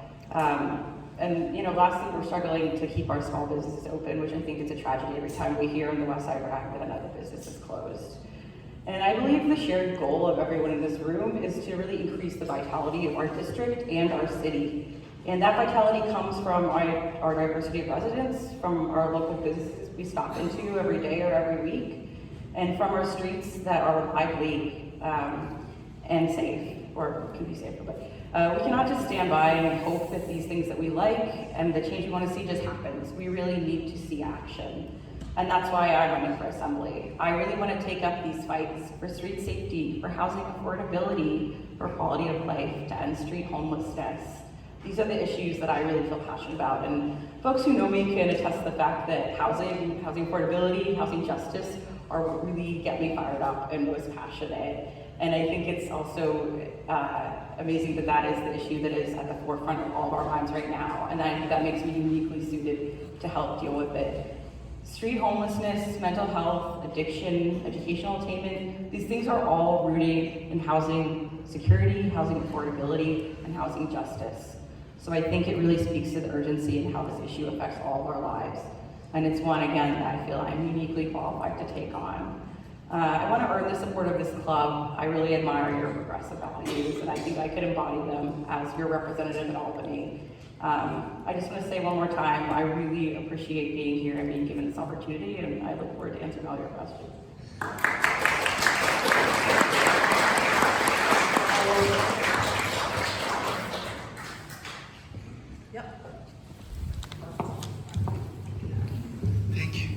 And lastly, we're struggling to keep our small businesses open, which I think is a tragedy every time we hear in the West Side Rack that another business is closed. And I believe the shared goal of everyone in this room is to really increase the vitality of our district and our city. And that vitality comes from our diversity of residents, from our local businesses we stop into every day or every week, and from our streets that are lively and safe, or can be safer, but we cannot just stand by and hope that these things that we like and the change we want to see just happens. We really need to see action. And that's why I'm running for assembly. I really want to take up these fights for street safety, for housing affordability, for quality of life, to end street homelessness. These are the issues that I really feel passionate about. And folks who know me can attest to the fact that housing affordability, housing justice are what really get me fired up and most passionate. And I think it's also amazing that that is the issue that is at the forefront of all of our minds right now. And I think that makes me uniquely suited to help deal with it. Street homelessness, mental health, addiction, educational attainment, these things are all rooted in housing security, housing affordability, and housing justice. So I think it really speaks to the urgency and how this issue affects all of our lives. And it's one, again, that I feel I'm uniquely qualified to take on. I want to earn the support of this club. I really admire your progressive values, and I think I could embody them as your representative in Albany. I just want to say one more time, I really appreciate being here and being given this opportunity, and I look forward to answering all your questions. Thank you.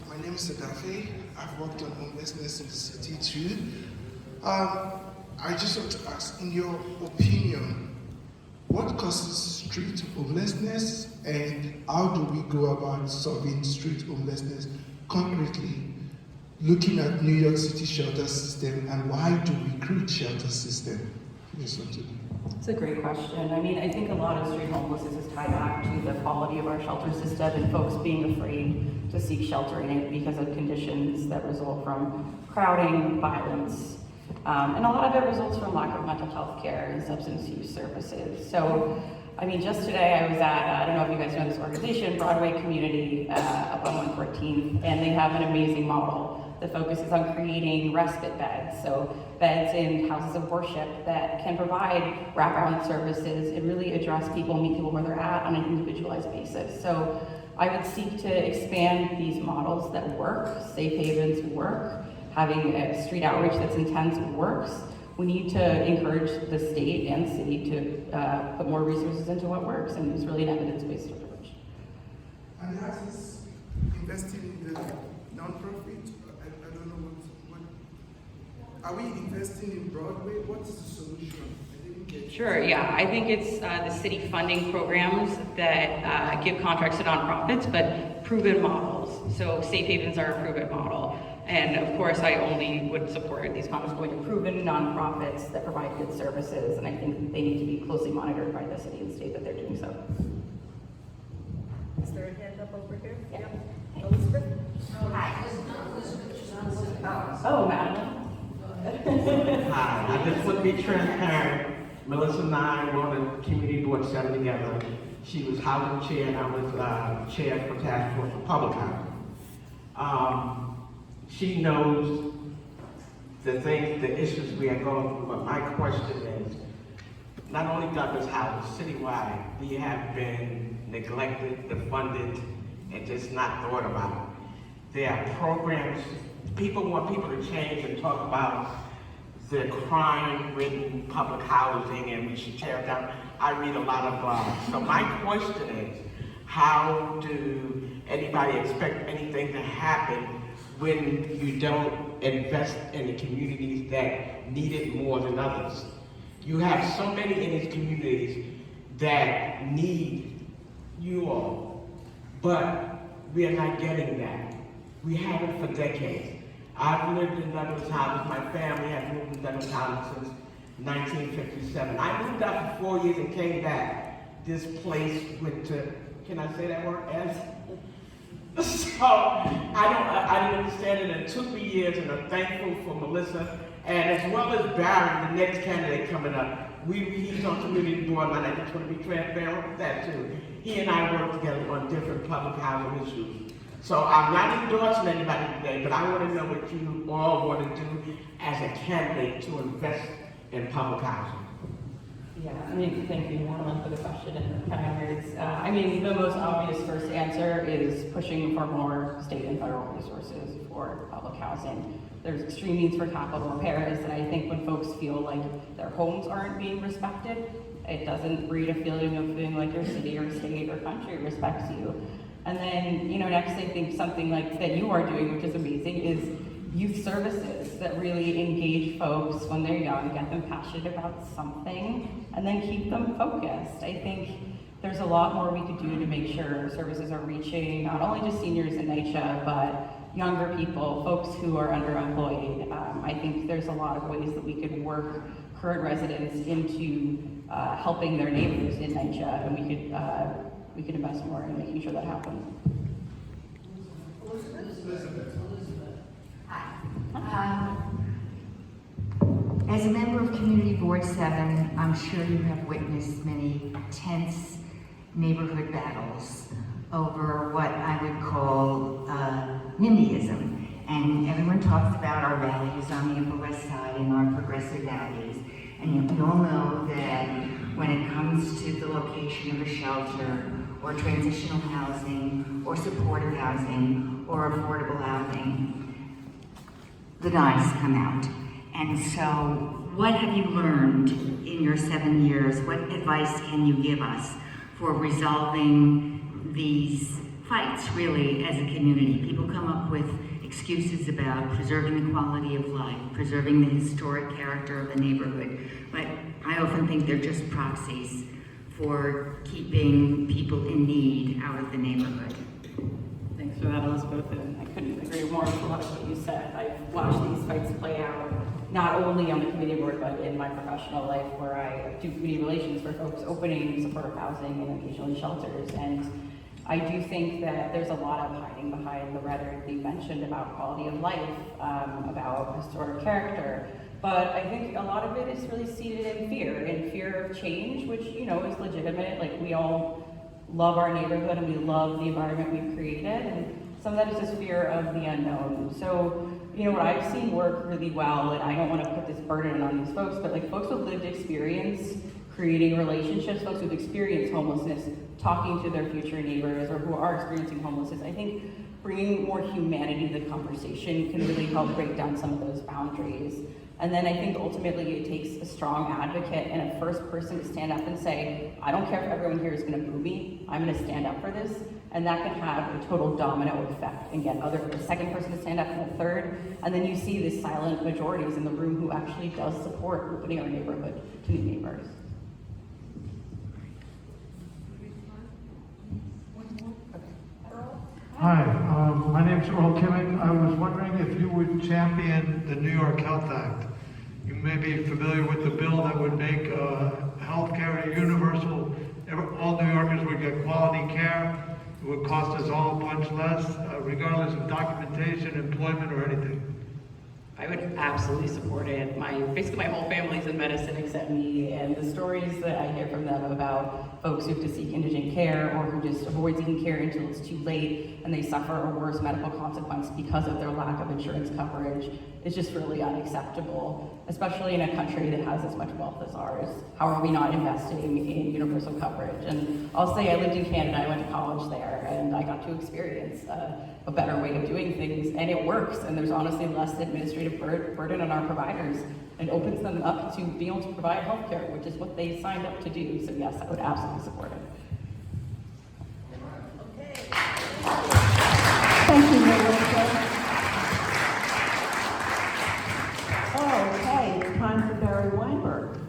My name is Sadafe. I've worked on homelessness in the city too. I just want to ask, in your opinion, what causes street homelessness and how do we go about solving street homelessness concretely? Looking at New York City shelter system, and why do we create shelter system? It's a great question. I mean, I think a lot of street homelessness is tied back to the quality of our shelter system and folks being afraid to seek shelter in it because of conditions that result from crowding, violence, and a lot of it results from lack of mental health care and substance use services. So, I mean, just today I was at, I don't know if you guys know this organization, Broadway Community up on 114th, and they have an amazing model that focuses on creating respite beds. So beds in houses of worship that can provide wraparound services and really address people, meet people where they're at on an individualized basis. So I would seek to expand these models that work, safe havens work, having a street outreach that's intense works. We need to encourage the state and city to put more resources into what works and use really an evidence-based approach. And that is investing in the nonprofit. I don't know what. Are we investing in Broadway? What's the solution? I didn't get. Sure, yeah. I think it's the city funding programs that give contracts to nonprofits, but proven models. So Safe Havens are a proven model. And of course, I only would support these contracts going to proven nonprofits that provide good services. And I think they need to be closely monitored by the city and state that they're doing so. Is there a hand up over here? Yeah. Elizabeth? Hi. Oh, Madeline. Hi, I just want to be transparent. Melissa and I were on a community board set together. She was housing chair and I was chair for task force for public housing. She knows the things, the issues we are going through, but my question is, not only Douglas House, citywide, we have been neglected, defunded, and just not thought about. There are programs, people want people to change and talk about the crime-ridden public housing and we should tear it down. I read a lot of blogs. So my question is, how do anybody expect anything to happen when you don't invest in the communities that need it more than others? You have so many in these communities that need you all, but we are not getting that. We haven't for decades. I've lived in Douglas houses. My family has moved to Douglas houses since 1957. I moved out for 4 years and came back. This place went to, can I say that word? So I didn't understand it, and it took me years, and I'm thankful for Melissa, and as well as Barry, the next candidate coming up. He's on community board, and I just want to be transparent with that too. He and I work together on different public housing issues. So I'm not endorsing anybody today, but I want to know what you all want to do as a candidate to invest in public housing. Yeah, I mean, thank you, Marlon, for the question and the kind words. I mean, the most obvious first answer is pushing for more state and federal resources for public housing. There's extreme needs for capital repairs, and I think when folks feel like their homes aren't being respected, it doesn't breed a feeling of feeling like your city or state or country respects you. And then, you know, next I think something like that you are doing, which is amazing, is youth services that really engage folks when they're young, get them passionate about something, and then keep them focused. I think there's a lot more we could do to make sure services are reaching not only just seniors in NYCHA, but younger people, folks who are underemployed. I think there's a lot of ways that we could work current residents into helping their neighbors in NYCHA, and we could invest more in making sure that happens. As a member of Community Board 7, I'm sure you have witnessed many tense neighborhood battles over what I would call NIMBYism. And everyone talks about our values on the Upper West Side and our progressive values. And yet we all know that when it comes to the location of a shelter, or transitional housing, or supportive housing, or affordable housing, the knives come out. And so, what have you learned in your 7 years? What advice can you give us for resolving these fights, really, as a community? People come up with excuses about preserving the quality of life, preserving the historic character of the neighborhood, but I often think they're just proxies for keeping people in need out of the neighborhood. Thanks for that, Elizabeth, and I couldn't agree more with a lot of what you said. I've watched these fights play out, not only on the committee board, but in my professional life, where I do community relations for folks opening supportive housing and occasionally shelters. And I do think that there's a lot of hiding behind the rhetoric that you mentioned about quality of life, about historic character. But I think a lot of it is really seated in fear of change, which, you know, is legitimate. Like, we all love our neighborhood and we love the environment we've created, and some of that is just fear of the unknown. So, you know, what I've seen work really well, and I don't want to put this burden on these folks, but like folks with lived experience creating relationships, folks who've experienced homelessness, talking to their future neighbors or who are experiencing homelessness, I think bringing more humanity to the conversation can really help break down some of those boundaries. And then I think ultimately it takes a strong advocate and a first person to stand up and say, I don't care if everyone here is going to boo me, I'm going to stand up for this. And that can have a total domino effect and get a second person to stand up and a third. And then you see these silent majorities in the room who actually does support opening our neighborhood to new neighbors. Hi, my name's Earl Kimmick. I was wondering if you would champion the New York Health Act. You may be familiar with the bill that would make health care universal. All New Yorkers would get quality care. It would cost us all a bunch less, regardless of documentation, employment, or anything. I would absolutely support it. Basically my whole family's in medicine except me, and the stories that I hear from them about folks who have to seek indigent care or who just avoid seeking care until it's too late and they suffer a worse medical consequence because of their lack of insurance coverage is just really unacceptable, especially in a country that has as much wealth as ours. How are we not investing in universal coverage? And I'll say I lived in Canada, I went to college there, and I got to experience a better way of doing things, and it works, and there's honestly less administrative burden on our providers, and opens them up to being able to provide health care, which is what they signed up to do. So yes, I would absolutely support it. Thank you, Melissa. Okay, it's time for Barry Weinberg,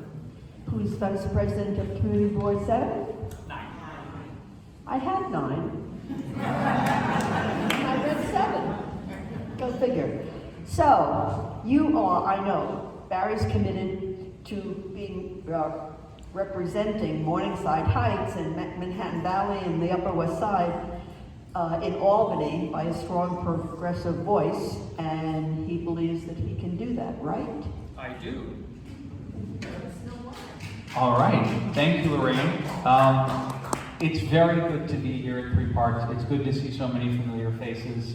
who's Vice President of Community Board 7. 9. I had 9. I read 7. Go figure. So, you are, I know, Barry's committed to being, representing Morningside Heights and Manhattan Valley and the Upper West Side in Albany by a strong progressive voice, and he believes that he can do that, right? I do. All right, thank you, Lorraine. It's very good to be here at Three Parks. It's good to see so many familiar faces.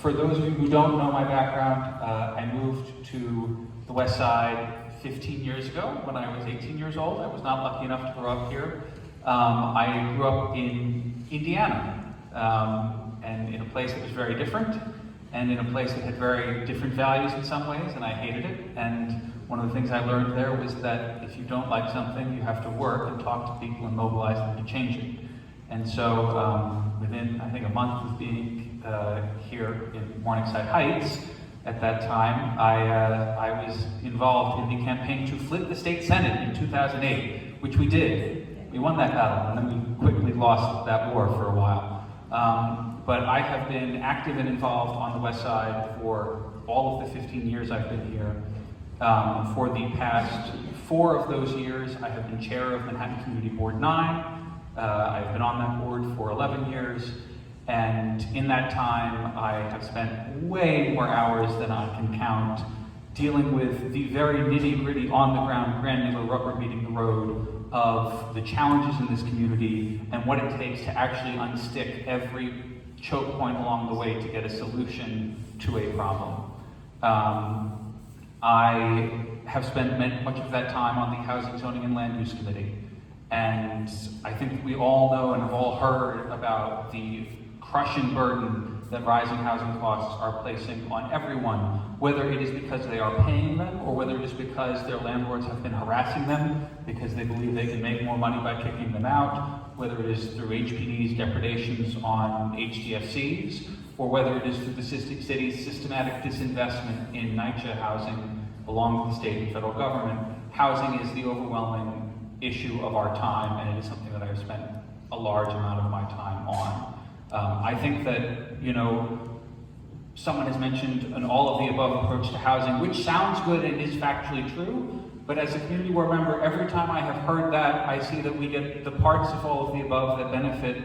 For those of you who don't know my background, I moved to the West Side 15 years ago when I was 18 years old. I was not lucky enough to grow up here. I grew up in Indiana, and in a place that was very different, and in a place that had very different values in some ways, and I hated it. And one of the things I learned there was that if you don't like something, you have to work and talk to people and mobilize them to change it. And so within, I think, a month of being here in Morningside Heights, at that time, I was involved in the campaign to flip the state senate in 2008, which we did. We won that battle, and then we quickly lost that war for a while. But I have been active and involved on the West Side for all of the 15 years I've been here. For the past 4 of those years, I have been chair of Manhattan Community Board 9. I've been on that board for 11 years. And in that time, I have spent way more hours than I can count dealing with the very nitty-gritty, on-the-ground, granular, rubber meeting the road of the challenges in this community and what it takes to actually unstick every choke point along the way to get a solution to a problem. I have spent much of that time on the Housing, Zoning, and Land Use Committee. And I think we all know and have all heard about the crushing burden that rising housing costs are placing on everyone, whether it is because they are paying them or whether it is because their landlords have been harassing them because they believe they can make more money by kicking them out, whether it is through HPD's depredations on HDFCs, or whether it is through the city's systematic disinvestment in NYCHA housing along with the state and federal government. Housing is the overwhelming issue of our time, and it is something that I have spent a large amount of my time on. I think that, you know, someone has mentioned an all-of-the-above approach to housing, which sounds good and is factually true, but as a community board member, every time I have heard that, I see that we get the parts of all of the above that benefit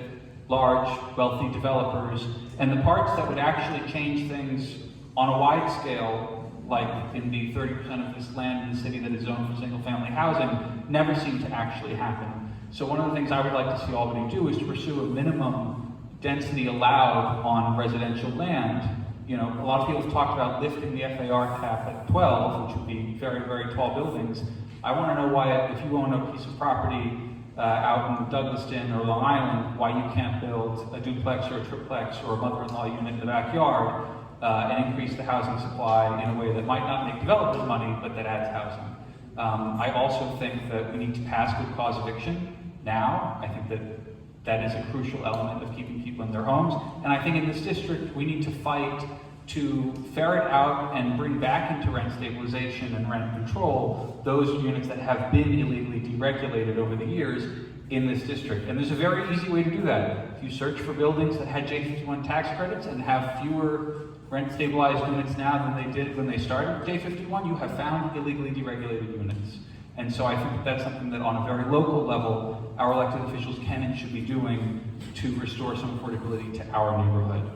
large, wealthy developers, and the parts that would actually change things on a wide scale, like in the 30% of this land in the city that is zoned for single-family housing, never seem to actually happen. So one of the things I would like to see Albany do is to pursue a minimum density allowed on residential land. You know, a lot of people have talked about lifting the FAR cap at 12, which would be very, very tall buildings. I want to know why, if you own a piece of property out in Douglaston or Long Island, why you can't build a duplex or a triplex or a mother-in-law unit in the backyard and increase the housing supply in a way that might not make developers money, but that adds housing. I also think that we need to pass good cause eviction now. I think that that is a crucial element of keeping people in their homes. And I think in this district, we need to fight to ferret out and bring back into rent stabilization and rent control those units that have been illegally deregulated over the years in this district. And there's a very easy way to do that. If you search for buildings that had J51 tax credits and have fewer rent stabilized units now than they did when they started J51, you have found illegally deregulated units. And so I think that that's something that on a very local level, our elected officials can and should be doing to restore some affordability to our neighborhood.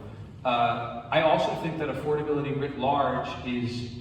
I also think that affordability writ large is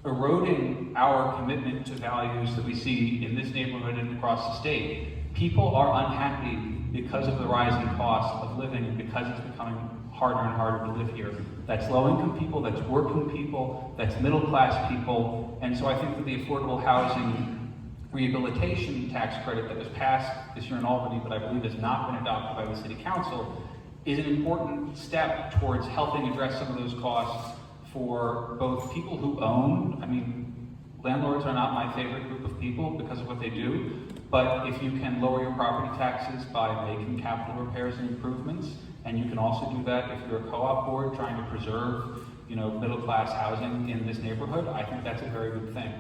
eroding our commitment to values that we see in this neighborhood and across the state. People are unhappy because of the rising cost of living and because it's becoming harder and harder to live here. That's low-income people, that's working people, that's middle-class people, and so I think that the affordable housing rehabilitation tax credit that was passed this year in Albany, but I believe has not been adopted by the City Council, is an important step towards helping address some of those costs for both people who own. I mean, landlords are not my favorite group of people because of what they do, but if you can lower your property taxes by making capital repairs and improvements, and you can also do that if you're a co-op board trying to preserve, you know, middle-class housing in this neighborhood, I think that's a very good thing.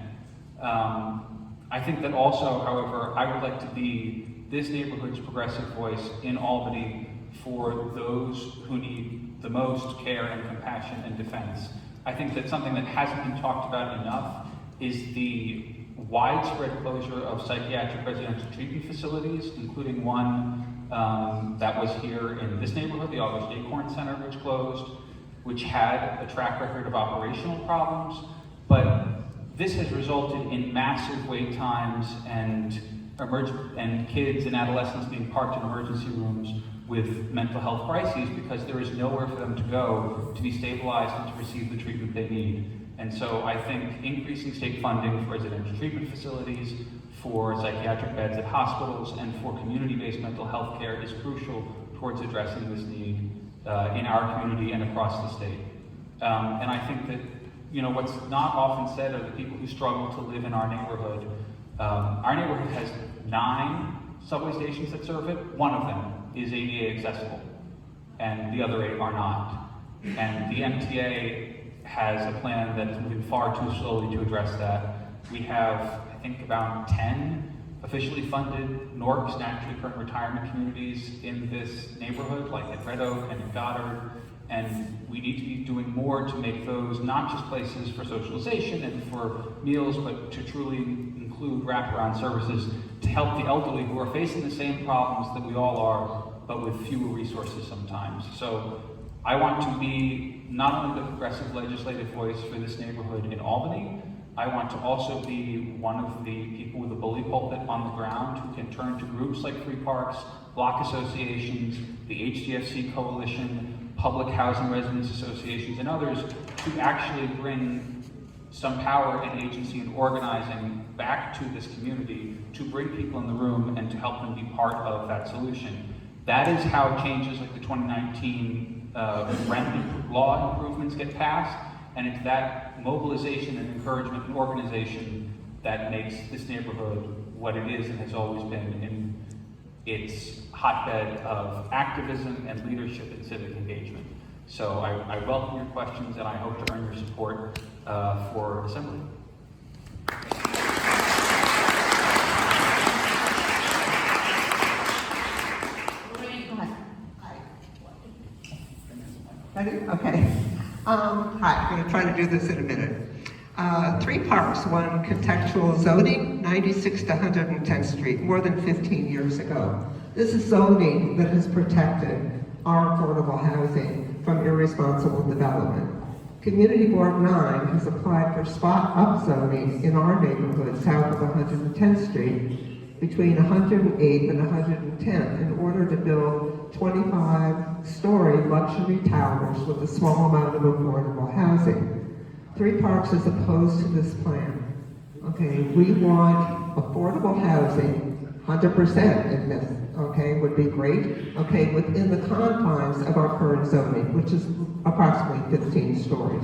I think that also, however, I would like to be this neighborhood's progressive voice in Albany for those who need the most care and compassion and defense. I think that something that hasn't been talked about enough is the widespread closure of psychiatric residential treatment facilities, including one that was here in this neighborhood, the August Acorn Center, which closed, which had a track record of operational problems, but this has resulted in massive wait times and kids and adolescents being parked in emergency rooms with mental health crises because there is nowhere for them to go to be stabilized and to receive the treatment they need. And so I think increasing state funding for residential treatment facilities, for psychiatric beds at hospitals, and for community-based mental health care is crucial towards addressing this need in our community and across the state. And I think that, you know, what's not often said are the people who struggle to live in our neighborhood. Our neighborhood has 9 subway stations that serve it. One of them is ADA accessible, and the other 8 are not. And the MTA has a plan that is moving far too slowly to address that. We have, I think, about 10 officially funded NORCs, naturally occurring retirement communities in this neighborhood, like at Red Oak and at Goddard. And we need to be doing more to make those not just places for socialization and for meals, but to truly include wraparound services to help the elderly who are facing the same problems that we all are, but with fewer resources sometimes. So I want to be not only the progressive legislative voice for this neighborhood in Albany, I want to also be one of the people with a bully pulpit on the ground who can turn to groups like Free Parks, block associations, the HDFC Coalition, public housing residents associations, and others to actually bring some power and agency and organizing back to this community to bring people in the room and to help them be part of that solution. That is how changes like the 2019 rent law improvements get passed, and it's that mobilization and encouragement and organization that makes this neighborhood what it is and has always been in its hotbed of activism and leadership and civic engagement. So I welcome your questions, and I hope to earn your support for Assembly. Okay. Hi, I'm going to try to do this in a minute. 3 parks, one contextual zoning, 96 to 110th Street, more than 15 years ago. This is zoning that has protected our affordable housing from irresponsible development. Community Board 9 has applied for spot upzoning in our neighborhood south of 110th Street between 108th and 110th in order to build 25-story luxury towers with a small amount of affordable housing. 3 Parks is opposed to this plan. Okay, we want affordable housing, 100% in this, okay, would be great, okay, within the confines of our current zoning, which is approximately 15 stories.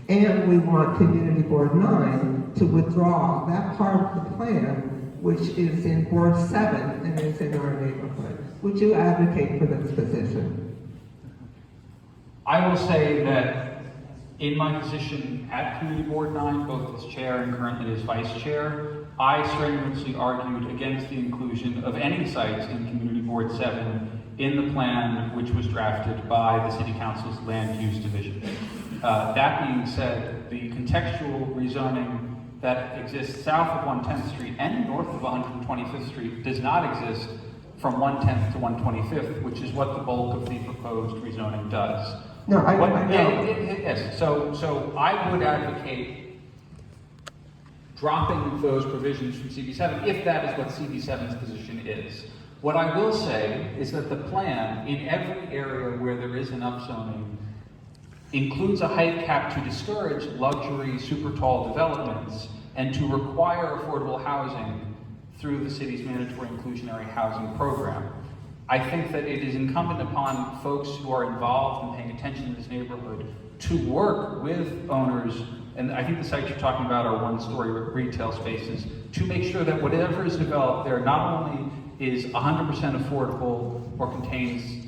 And we want Community Board 9 to withdraw that part of the plan which is in Board 7 and is in our neighborhood. Would you advocate for this position? I will say that in my position at Community Board 9, both as chair and currently as vice chair, I strenuously argued against the inclusion of any sites in Community Board 7 in the plan which was drafted by the City Council's Land Use Division. That being said, the contextual rezoning that exists south of 110th Street and north of 125th Street does not exist from 110th to 125th, which is what the bulk of the proposed rezoning does. No, I know. Yes, so I would advocate dropping those provisions from CB7 if that is what CB7's position is. What I will say is that the plan in every area where there is an upzoning includes a height cap to discourage luxury super tall developments and to require affordable housing through the city's mandatory inclusionary housing program. I think that it is incumbent upon folks who are involved in paying attention to this neighborhood to work with owners, and I think the sites you're talking about are one-story retail spaces, to make sure that whatever is developed there not only is 100% affordable or contains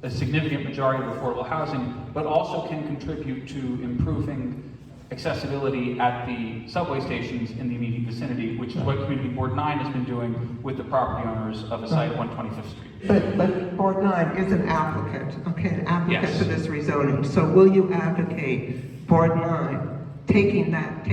a significant majority of affordable housing, but also can contribute to improving accessibility at the subway stations in the immediate vicinity, which is what Community Board 9 has been doing with the property owners of the site at 125th Street. But Board 9 is an applicant, okay, an applicant Yes. for this rezoning. So will you advocate Board 9 taking that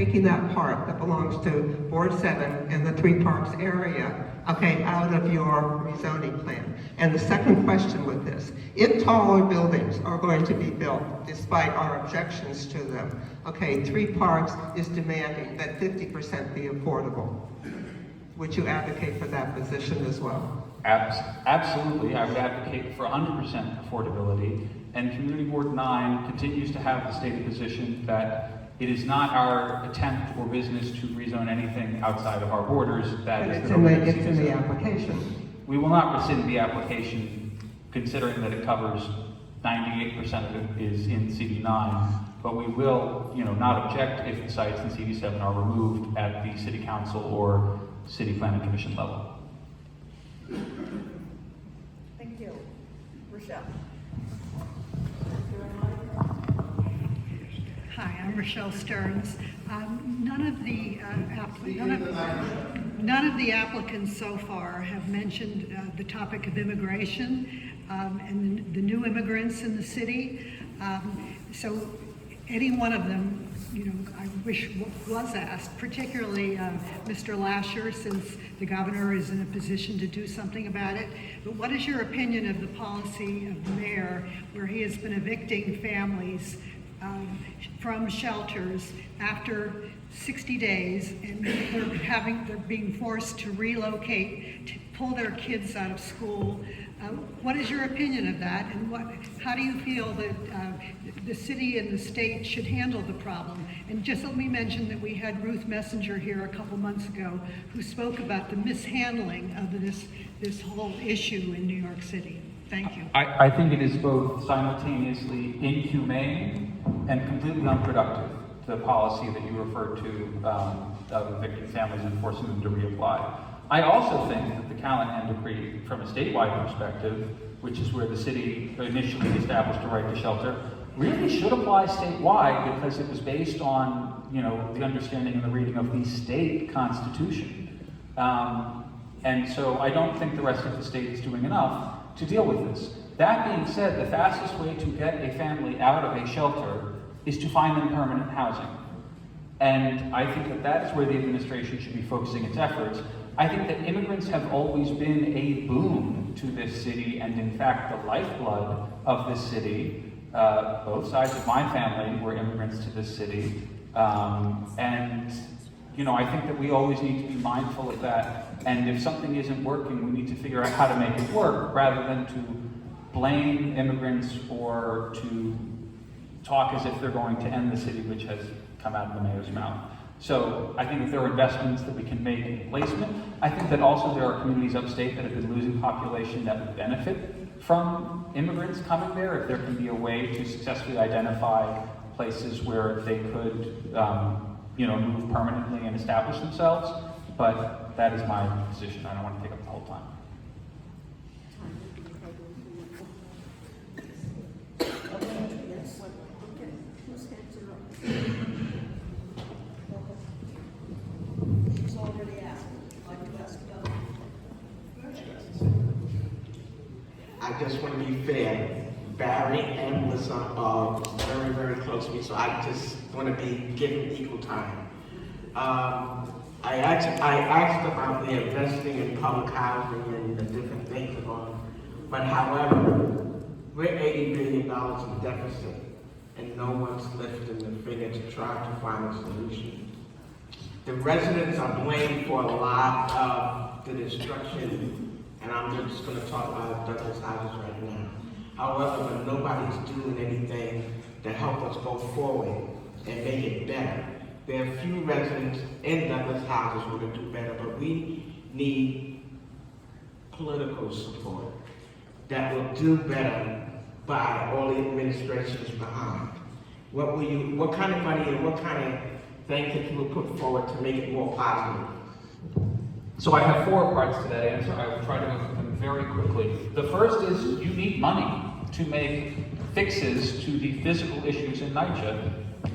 part that belongs to Board 7 in the Three Parks area, okay, out of your rezoning plan? And the second question with this, if taller buildings are going to be built, despite our objections to them, okay, Three Parks is demanding that 50% be affordable. Would you advocate for that position as well? Absolutely, I would advocate for 100% affordability, and Community Board 9 continues to have the stated position that it is not our attempt or business to rezone anything outside of our borders. That is It's the in the application. We will not rescind the application, considering that it covers 98% of it is in CD9, but we will, not object if the sites in CD7 are removed at the City Council or City Planning Commission level. Thank you. Rochelle. Hi, I'm Rochelle Stearns. None of the applicants so far have mentioned the topic of immigration and the new immigrants in the city. So any one of them, I wish was asked, particularly Mr. Lasher, since the governor is in a position to do something about it. But what is your opinion of the policy of the mayor, where he has been evicting families from shelters after 60 days, and they're being forced to relocate, to pull their kids out of school? What is your opinion of that, and how do you feel that the city and the state should handle the problem? And just let me mention that we had Ruth Messenger here a couple months ago who spoke about the mishandling of this whole issue in New York City. Thank you. I think it is both simultaneously inhumane and completely unproductive, the policy that you referred to of evicting families and forcing them to reapply. I also think that the Callahan Decree, from a statewide perspective, which is where the city initially established a right to shelter, really should apply statewide because it was based on, the understanding and the reading of the state constitution. And so I don't think the rest of the state is doing enough to deal with this. That being said, the fastest way to get a family out of a shelter is to find them permanent housing. And I think that is where the administration should be focusing its efforts. I think that immigrants have always been a boon to this city, and in fact the lifeblood of this city. Both sides of my family were immigrants to this city. I think that we always need to be mindful of that. And if something isn't working, we need to figure out how to make it work, rather than to blame immigrants or to talk as if they're going to end the city, which has come out of the mayor's mouth. So I think that there are investments that we can make in placement. I think that also there are communities upstate that have been losing population that would benefit from immigrants coming there, if there can be a way to successfully identify places where they could move permanently and establish themselves. But that is my position. I don't want to take up the whole time. I just want to be fair. Barry and Melissa are very, very close to me, so I just want to be given equal time. I asked about the investing in public housing and the different things that are going on. But however, we're $80 billion in deficit, and no one's lifting the finger to try to find a solution. The residents are blamed for a lot of the destruction, and I'm just going to talk about Douglas houses right now. However, but nobody's doing anything to help us go forward and make it better. There are few residents in Douglas houses who can do better, but we need political support that will do better by all the administrations behind. What kind of money and what kind of things that you will put forward to make it more positive? So I have 4 parts to that answer. I will try to go through them very quickly. The first is you need money to make fixes to the physical issues in NYCHA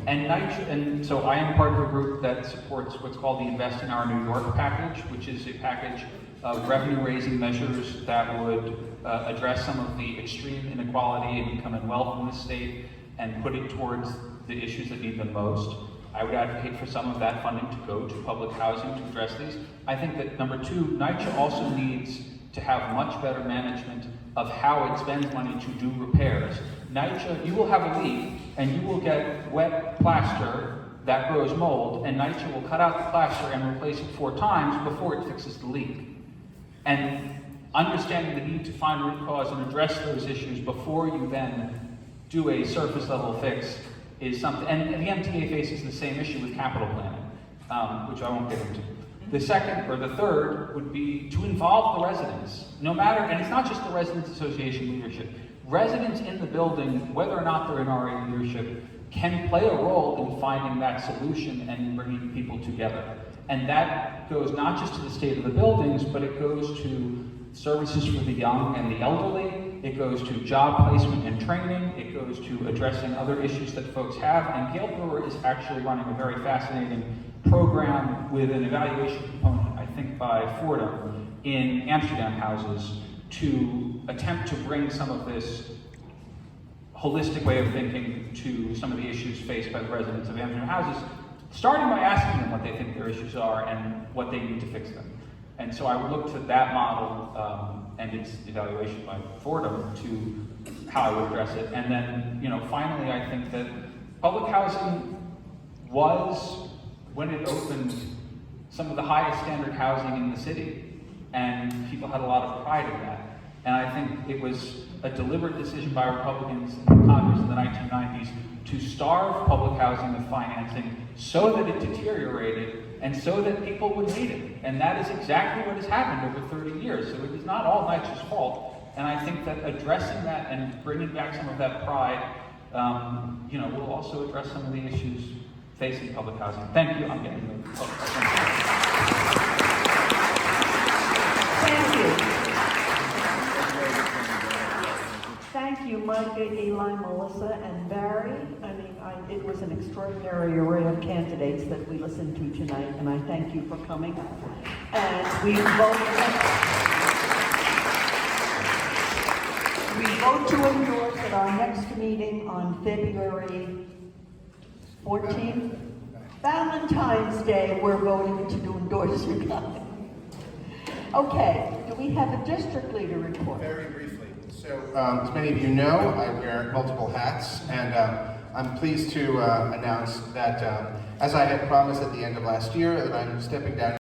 And so I am part of a group that supports what's called the Invest in Our New York package, which is a package of revenue-raising measures that would address some of the extreme inequality and income and wealth in the state and put it towards the issues that need them most. I would advocate for some of that funding to go to public housing to address these. I think that number two, NYCHA also needs to have much better management of how it spends money to do repairs. NYCHA, you will have a leak and you will get wet plaster that grows mold, and NYCHA will cut out the plaster and replace it 4 times before it fixes the leak. And understanding the need to find root cause and address those issues before you then do a surface level fix is something, and the MTA faces the same issue with capital planning, which I won't get into. The second, or the third, would be to involve the residents, no matter, and it's not just the Residents Association leadership. Residents in the building, whether or not they're in RA leadership, can play a role in finding that solution and bringing people together. And that goes not just to the state of the buildings, but it goes to services for the young and the elderly. It goes to job placement and training. It goes to addressing other issues that folks have. And Gail Brewer is actually running a very fascinating program with an evaluation component, I think by Fordham, in Amsterdam houses to attempt to bring some of this holistic way of thinking to some of the issues faced by the residents of Amsterdam houses, starting by asking them what they think their issues are and what they need to fix them. And so I would look to that model and its evaluation by Fordham to how I would address it. And then, finally, I think that public housing was, when it opened, some of the highest standard housing in the city. And people had a lot of pride in that. And I think it was a deliberate decision by Republicans in Congress in the 1990s to starve public housing with financing so that it deteriorated and so that people would hate it. And that is exactly what has happened over 30 years. So it is not all NYCHA's fault. And I think that addressing that and bringing back some of that pride, will also address some of the issues facing public housing. Thank you. I'm getting the Thank you. Thank you, Micah, Eli, Melissa, and Barry. It was an extraordinary array of candidates that we listened to tonight, and I thank you for coming. And we vote to endorse at our next meeting on February 14th. Valentine's Day, we're voting to endorse you guys. Okay, do we have a district leader report? Very briefly. So, as many of you know, I wear multiple hats, and I'm pleased to announce that, as I had promised at the end of last year, that I'm stepping down